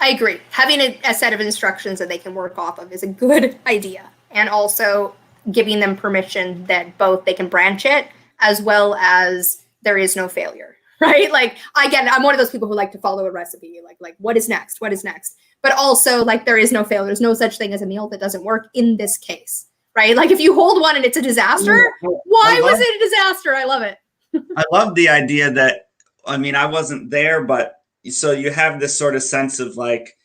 S1: I agree. Having a set of instructions that they can work off of is a good idea. And also giving them permission that both they can branch it as well as there is no failure, right? Like I'm one of those people who like to follow a recipe, like what is next? What is next? But also like there is no failure. There's no such thing as a meal that doesn't work in this case, right? Like if you hold one and it's a disaster, why was it a disaster? I love it.
S3: I love the idea that, I mean, I wasn't there, but so you have this sort of sense of like,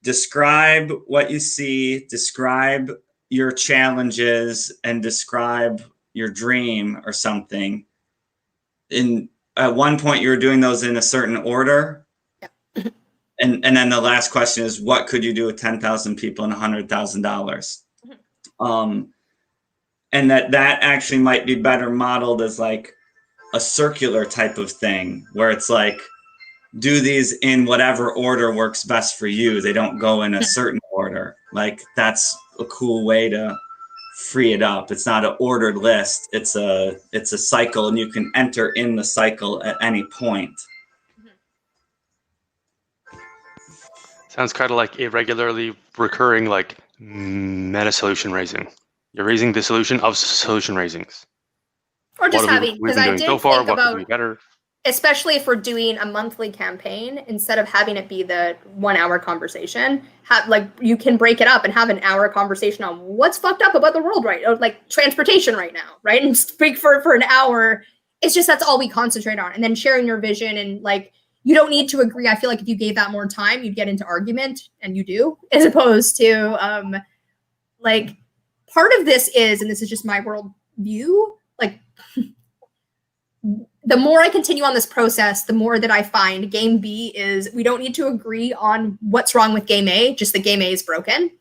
S3: describe what you see, describe your challenges, and describe your dream or something. At one point you were doing those in a certain order. Yeah. and then the last question is, what could you do with 10,000 people and $100,000? And that actually might be better modeled as like a circular type of thing, where it's like, do these in whatever order works best for you. They don't go in a certain order. Like that's a cool way to free it up. It's not an ordered list. It's a cycle, and you can enter in the cycle at any point.
S2: Sounds kind of like a regularly recurring like meta solution raising. You're raising the solution of solution raisings.
S1: Or just having, because I did
S2: so far,
S1: think
S2: what
S1: about,
S2: could be better?
S1: Especially if we're doing a monthly campaign, instead of having it be the 1 hour conversation, you can break it up and have an hour conversation on what's fucked up about the world, right? Or like transportation right now, right? And speak for an hour it's just that's all we concentrate on. And then sharing your vision, and like, you don't need to agree. I feel like if you gave that more time, you'd get into argument, and you do, as opposed to like, part of this is, and this is just my world view, like the more I continue on this process, the more that I find game B is we don't need to agree on what's wrong with game A, just that game A is broken.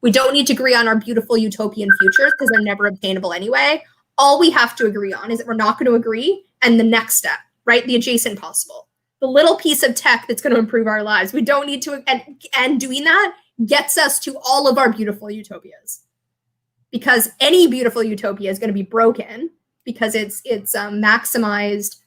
S1: We don't need to agree on our beautiful utopian futures because they're never obtainable anyway. All we have to agree on is that we're not going to agree, and the next step, right? The adjacent possible, the little piece of tech that's going to improve our lives. We don't need to, and doing that gets us to all of our beautiful utopias, because any beautiful utopia is going to be broken because it's maximized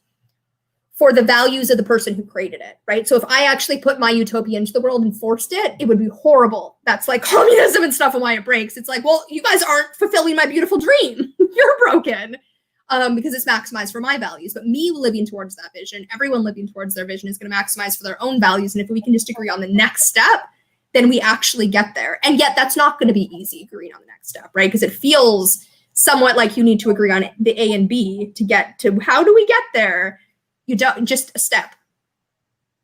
S1: for the values of the person who created it, right? So if I actually put my utopia into the world and forced it, it would be horrible. That's like communism and stuff and why it breaks. It's like, well, you guys aren't fulfilling my beautiful dream. You're broken because it's maximized for my values. But me living towards that vision, everyone living towards their vision is going to maximize for their own values. And if we can just agree on the next step, then we actually get there. And yet that's not going to be easy agreeing on the next step, right? Because it feels somewhat like you need to agree on the A and B to get to how do we get there? You don't, just a step.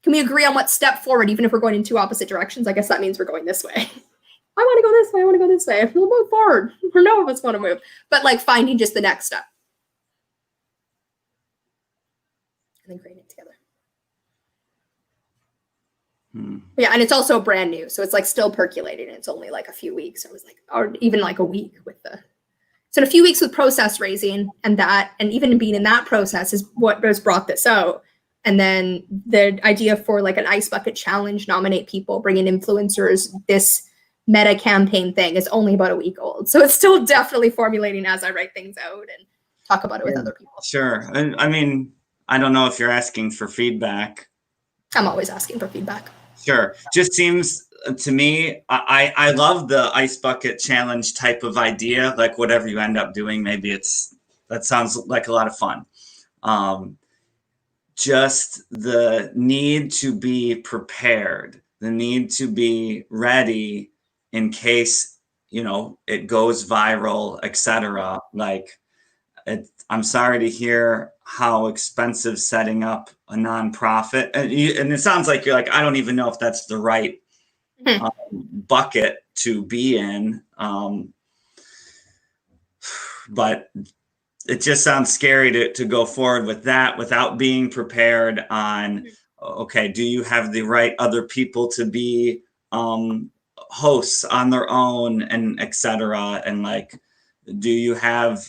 S1: Can we agree on what step forward, even if we're going in two opposite directions? I guess that means we're going this way. I want to go this way. I want to go this way. We'll move forward. Or no of us want to move. But like finding just the next step. And then creating it together. Yeah, and it's also brand new. So it's like still percolating. It's only like a few weeks. It was like, or even like a week with the. So in a few weeks with process raising and that, and even being in that process is what has brought this out. And then the idea for like an ice bucket challenge, nominate people, bring in influencers, this meta campaign thing is only about a week old. So it's still definitely formulating as I write things out and talk about it with other people.
S3: Sure. And I mean, I don't know if you're asking for feedback.
S1: I'm always asking for feedback.
S3: Sure. Just seems to me, I love the ice bucket challenge type of idea, like whatever you end up doing, maybe that sounds like a lot of fun. Just the need to be prepared, the need to be ready in case, it goes viral, etc. Like, I'm sorry to hear how expensive setting up a nonprofit, and it sounds like you're like, I don't even know if that's the right bucket to be in, but it just sounds scary to go forward with that without being prepared on, okay, do you have the right other people to be hosts on their own, and etc. And like, do you have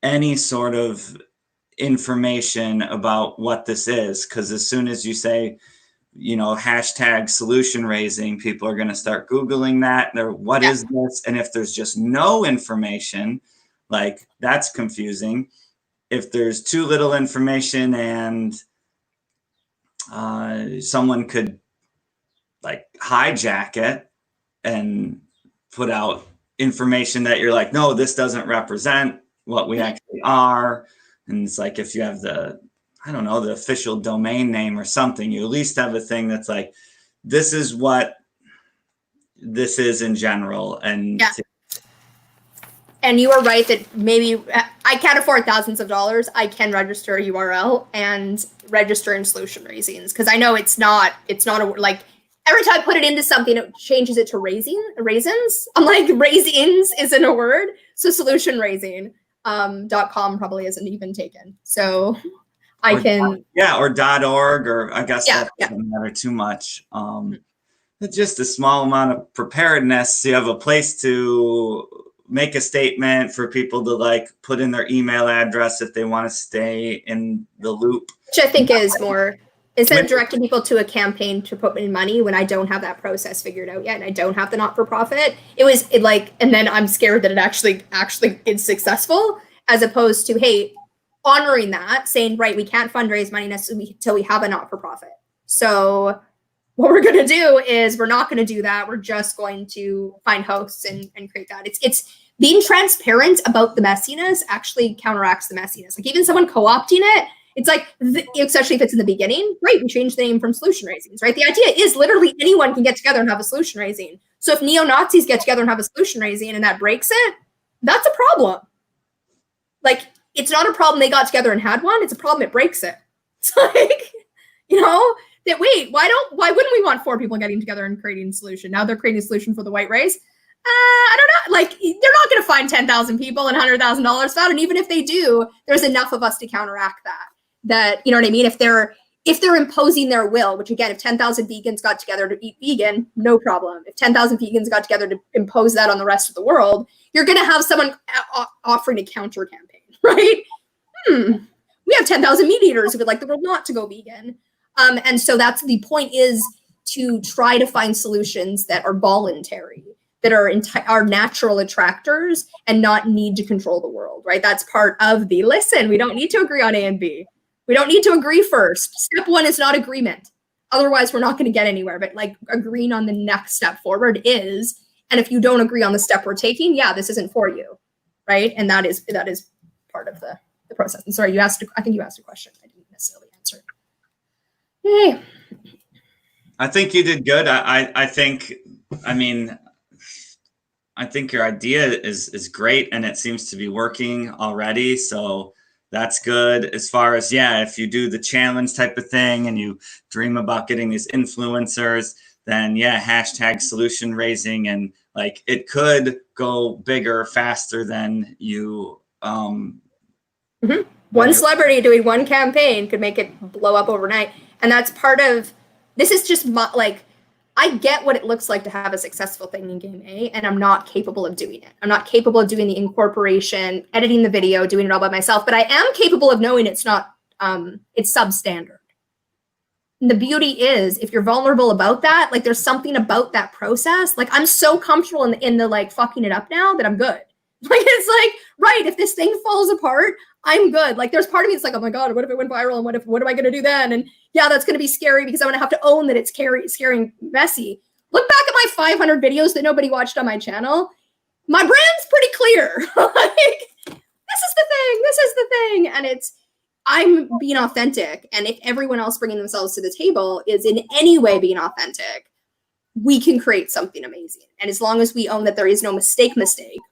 S3: any sort of information about what this is? Because as soon as you say, hashtag solution raising, people are going to start Googling that. What is this? And if there's just no information, like, that's confusing. If there's too little information and someone could like hijack it and put out information that you're like, no, this doesn't represent what we actually are. And it's like, if you have the official domain name or something, you at least have a thing that's like, this is what this is in general. And
S1: and you are right that maybe I can't afford thousands of dollars. I can register a URL and register in solution raisings, because I know it's not like every time I put it into something, it changes it to raisins. I'm like, raisins isn't a word. So solution raising .com probably isn't even taken. So I can.
S3: Or .org, or I guess that doesn't matter too much. Just a small amount of preparedness. You have a place to make a statement for people to like put in their email address if they want to stay in the loop.
S1: Which I think is more, instead of directing people to a campaign to put in money when I don't have that process figured out yet and I don't have the not-for-profit, and then I'm scared that it actually is successful, as opposed to, hey, honoring that, saying, right, we can't fundraise money necessarily until we have a not-for-profit. So what we're going to do is we're not going to do that. We're just going to find hosts and create that. It's being transparent about the messiness actually counteracts the messiness. Like, even someone co-opting it, it's like, especially if it's in the beginning, right, we changed the name from solution raisings, right? The idea is literally anyone can get together and have a solution raising. So if neo-Nazis get together and have a solution raising and that breaks it, that's a problem. Like, it's not a problem they got together and had one. It's a problem it breaks it. It's like, you know, that wait, why wouldn't we want 4 people getting together and creating a solution? Now they're creating a solution for the white race. I don't know. Like, they're not going to find 10,000 people and $100,000 for that. And even if they do, there's enough of us to counteract that. That, you know what I mean? If they're imposing their will, which again, if 10,000 vegans got together to eat vegan, no problem. If 10,000 vegans got together to impose that on the rest of the world, you're going to have someone offering a counter campaign, right? We have 10,000 meat eaters who would like the world not to go vegan. And so that's the point, is to try to find solutions that are voluntary, that are natural attractors and not need to control the world, right? That's part of the, listen, we don't need to agree on A and B. We don't need to agree first. Step 1 is not agreement. Otherwise, we're not going to get anywhere. But like agreeing on the next step forward is, and if you don't agree on the step we're taking, yeah, this isn't for you, right? And that is part of the process. And sorry, I think you asked a question. I didn't necessarily answer. Yay.
S3: I think you did good. I think your idea is great, and it seems to be working already. So that's good. As far as, yeah, if you do the challenge type of thing and you dream about getting these influencers, then yeah, hashtag solution raising, and like it could go bigger faster than you.
S1: One celebrity doing one campaign could make it blow up overnight. And that's part of, this is just like, I get what it looks like to have a successful thing in game A, and I'm not capable of doing it. I'm not capable of doing the incorporation, editing the video, doing it all by myself, but I am capable of knowing it's not, it's substandard. And the beauty is, if you're vulnerable about that, like there's something about that process. Like I'm so comfortable in the like fucking it up now that I'm good. Like, it's like, right, if this thing falls apart, I'm good. Like there's part of me that's like, oh my God, what if it went viral? And what am I going to do then? And yeah, that's going to be scary because I'm going to have to own that it's scary and messy. Look back at my 500 videos that nobody watched on my channel. My brand's pretty clear. Like, this is the thing. And I'm being authentic. And if everyone else bringing themselves to the table is in any way being authentic, we can create something amazing. And as long as we own that there is no mistake,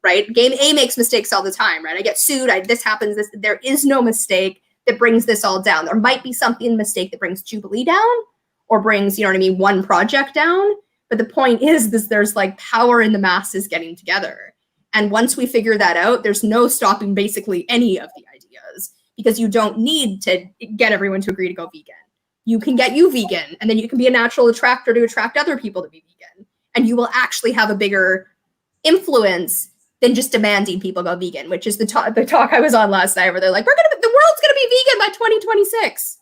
S1: right? Game A makes mistakes all the time, right? I get sued, this happens, there is no mistake that brings this all down. There might be something mistake that brings Jubilee down or brings, you know what I mean, one project down. But the point is there's like power in the masses getting together. And once we figure that out, there's no stopping basically any of the ideas, because you don't need to get everyone to agree to go vegan. You can get you vegan, and then you can be a natural attractor to attract other people to be vegan. And you will actually have a bigger influence than just demanding people go vegan, which is the talk I was on last night where they're like, the world's going to be vegan by 2026.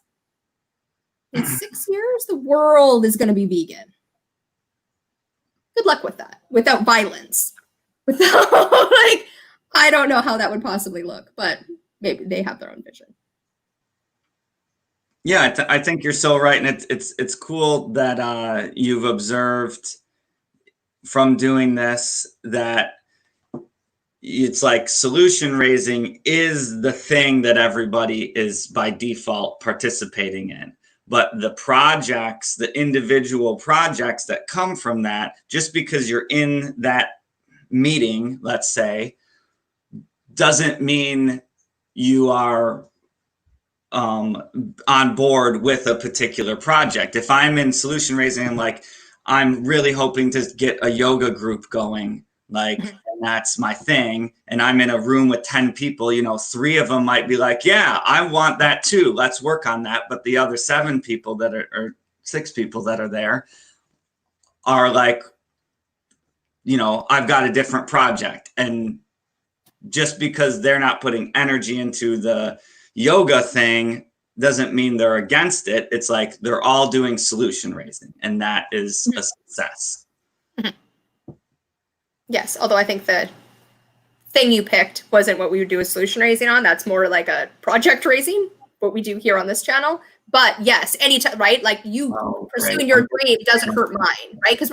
S1: In 6 years, the world is going to be vegan. Good luck with that, without violence. Without, like, I don't know how that would possibly look, but maybe they have their own vision.
S3: Yeah, I think you're so right, and it's cool that you've observed from doing this that it's like solution raising is the thing that everybody is by default participating in. But the projects, the individual projects that come from that, just because you're in that meeting, let's say, doesn't mean you are on board with a particular project. If I'm in solution raising, I'm really hoping to get a yoga group going, and that's my thing. And I'm in a room with 10 people, 3 of them might be like, yeah, I want that too. Let's work on that. But the other 7 people that are, or 6 people that are there are like, I've got a different project. And just because they're not putting energy into the yoga thing doesn't mean they're against it. It's like they're all doing solution raising, and that is a success.
S1: Yes, although I think the thing you picked wasn't what we would do with solution raising on. That's more like a project raising, what we do here on this channel. But yes, anytime, right? Like you pursuing your dream doesn't hurt mine, right? Because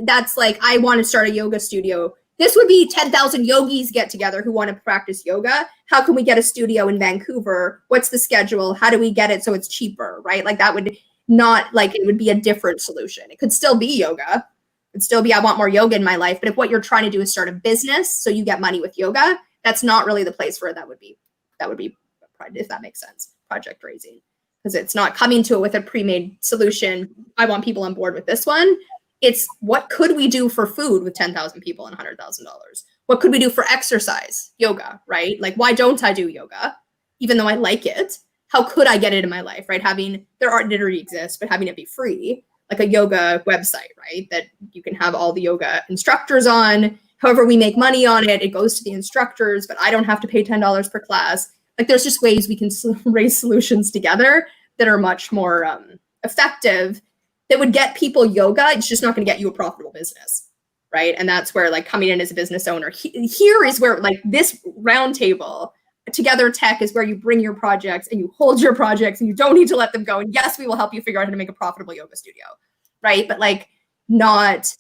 S1: that's like, I want to start a yoga studio. This would be 10,000 yogis get together who want to practice yoga. How can we get a studio in Vancouver? What's the schedule? How do we get it so it's cheaper, right? Like that would not, like, it would be a different solution. It could still be yoga. It could still be, I want more yoga in my life. But if what you're trying to do is start a business so you get money with yoga, that's not really the place where that would be, if that makes sense, project raising. Because it's not coming to it with a pre-made solution. I want people on board with this one. It's what could we do for food with 10,000 people and $100,000? What could we do for exercise, yoga, right? Like, why don't I do yoga, even though I like it? How could I get it in my life, right? It already exists, but having it be free, like a yoga website, right? That you can have all the yoga instructors on. However we make money on it, it goes to the instructors, but I don't have to pay $10 per class. Like, there's just ways we can raise solutions together that are much more effective, that would get people yoga. It's just not going to get you a profitable business, right? And that's where, like, coming in as a business owner, here is where, like, this roundtable together tech is where you bring your projects and you hold your projects and you don't need to let them go. And yes, we will help you figure out how to make a profitable yoga studio, right? But like, that's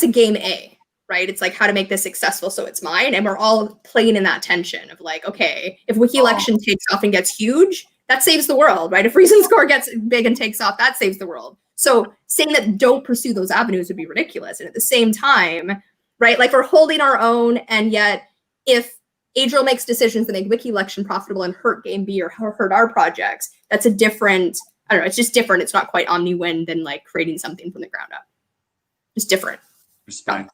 S1: a game A, right? It's like how to make this successful so it's mine. And we're all playing in that tension of like, okay, if Wiki Election takes off and gets huge, that saves the world, right? If Reason Score gets big and takes off, that saves the world. So saying that don't pursue those avenues would be ridiculous. And at the same time, right, like, we're holding our own, and yet if Adriel makes decisions that make Wiki Election profitable and hurt Game B or hurt our projects, that's a different, I don't know, it's just different. It's not quite omni-win than like creating something from the ground up. It's different.
S3: Respect.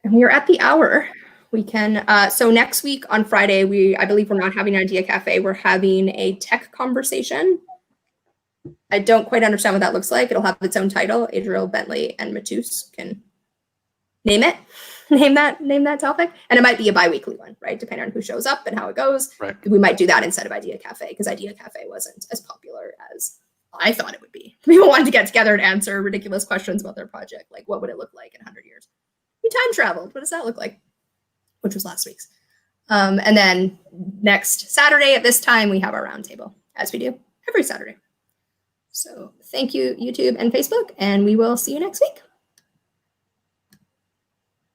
S1: And we are at the hour. We can, so next week on Friday, I believe we're not having an Idea Cafe. We're having a tech conversation. I don't quite understand what that looks like. It'll have its own title. Adriel, Bentley, and Matus can name it. Name that topic. And it might be a bi-weekly one, right? Depending on who shows up and how it goes.
S2: Right.
S1: We might do that instead of Idea Cafe, because Idea Cafe wasn't as popular as I thought it would be. People wanted to get together and answer ridiculous questions about their project. Like, what would it look like in 100 years? We time traveled. What does that look like? Which was last week's. And then next Saturday at this time, we have our roundtable, as we do every Saturday. So thank you, YouTube and Facebook, and we will see you next week.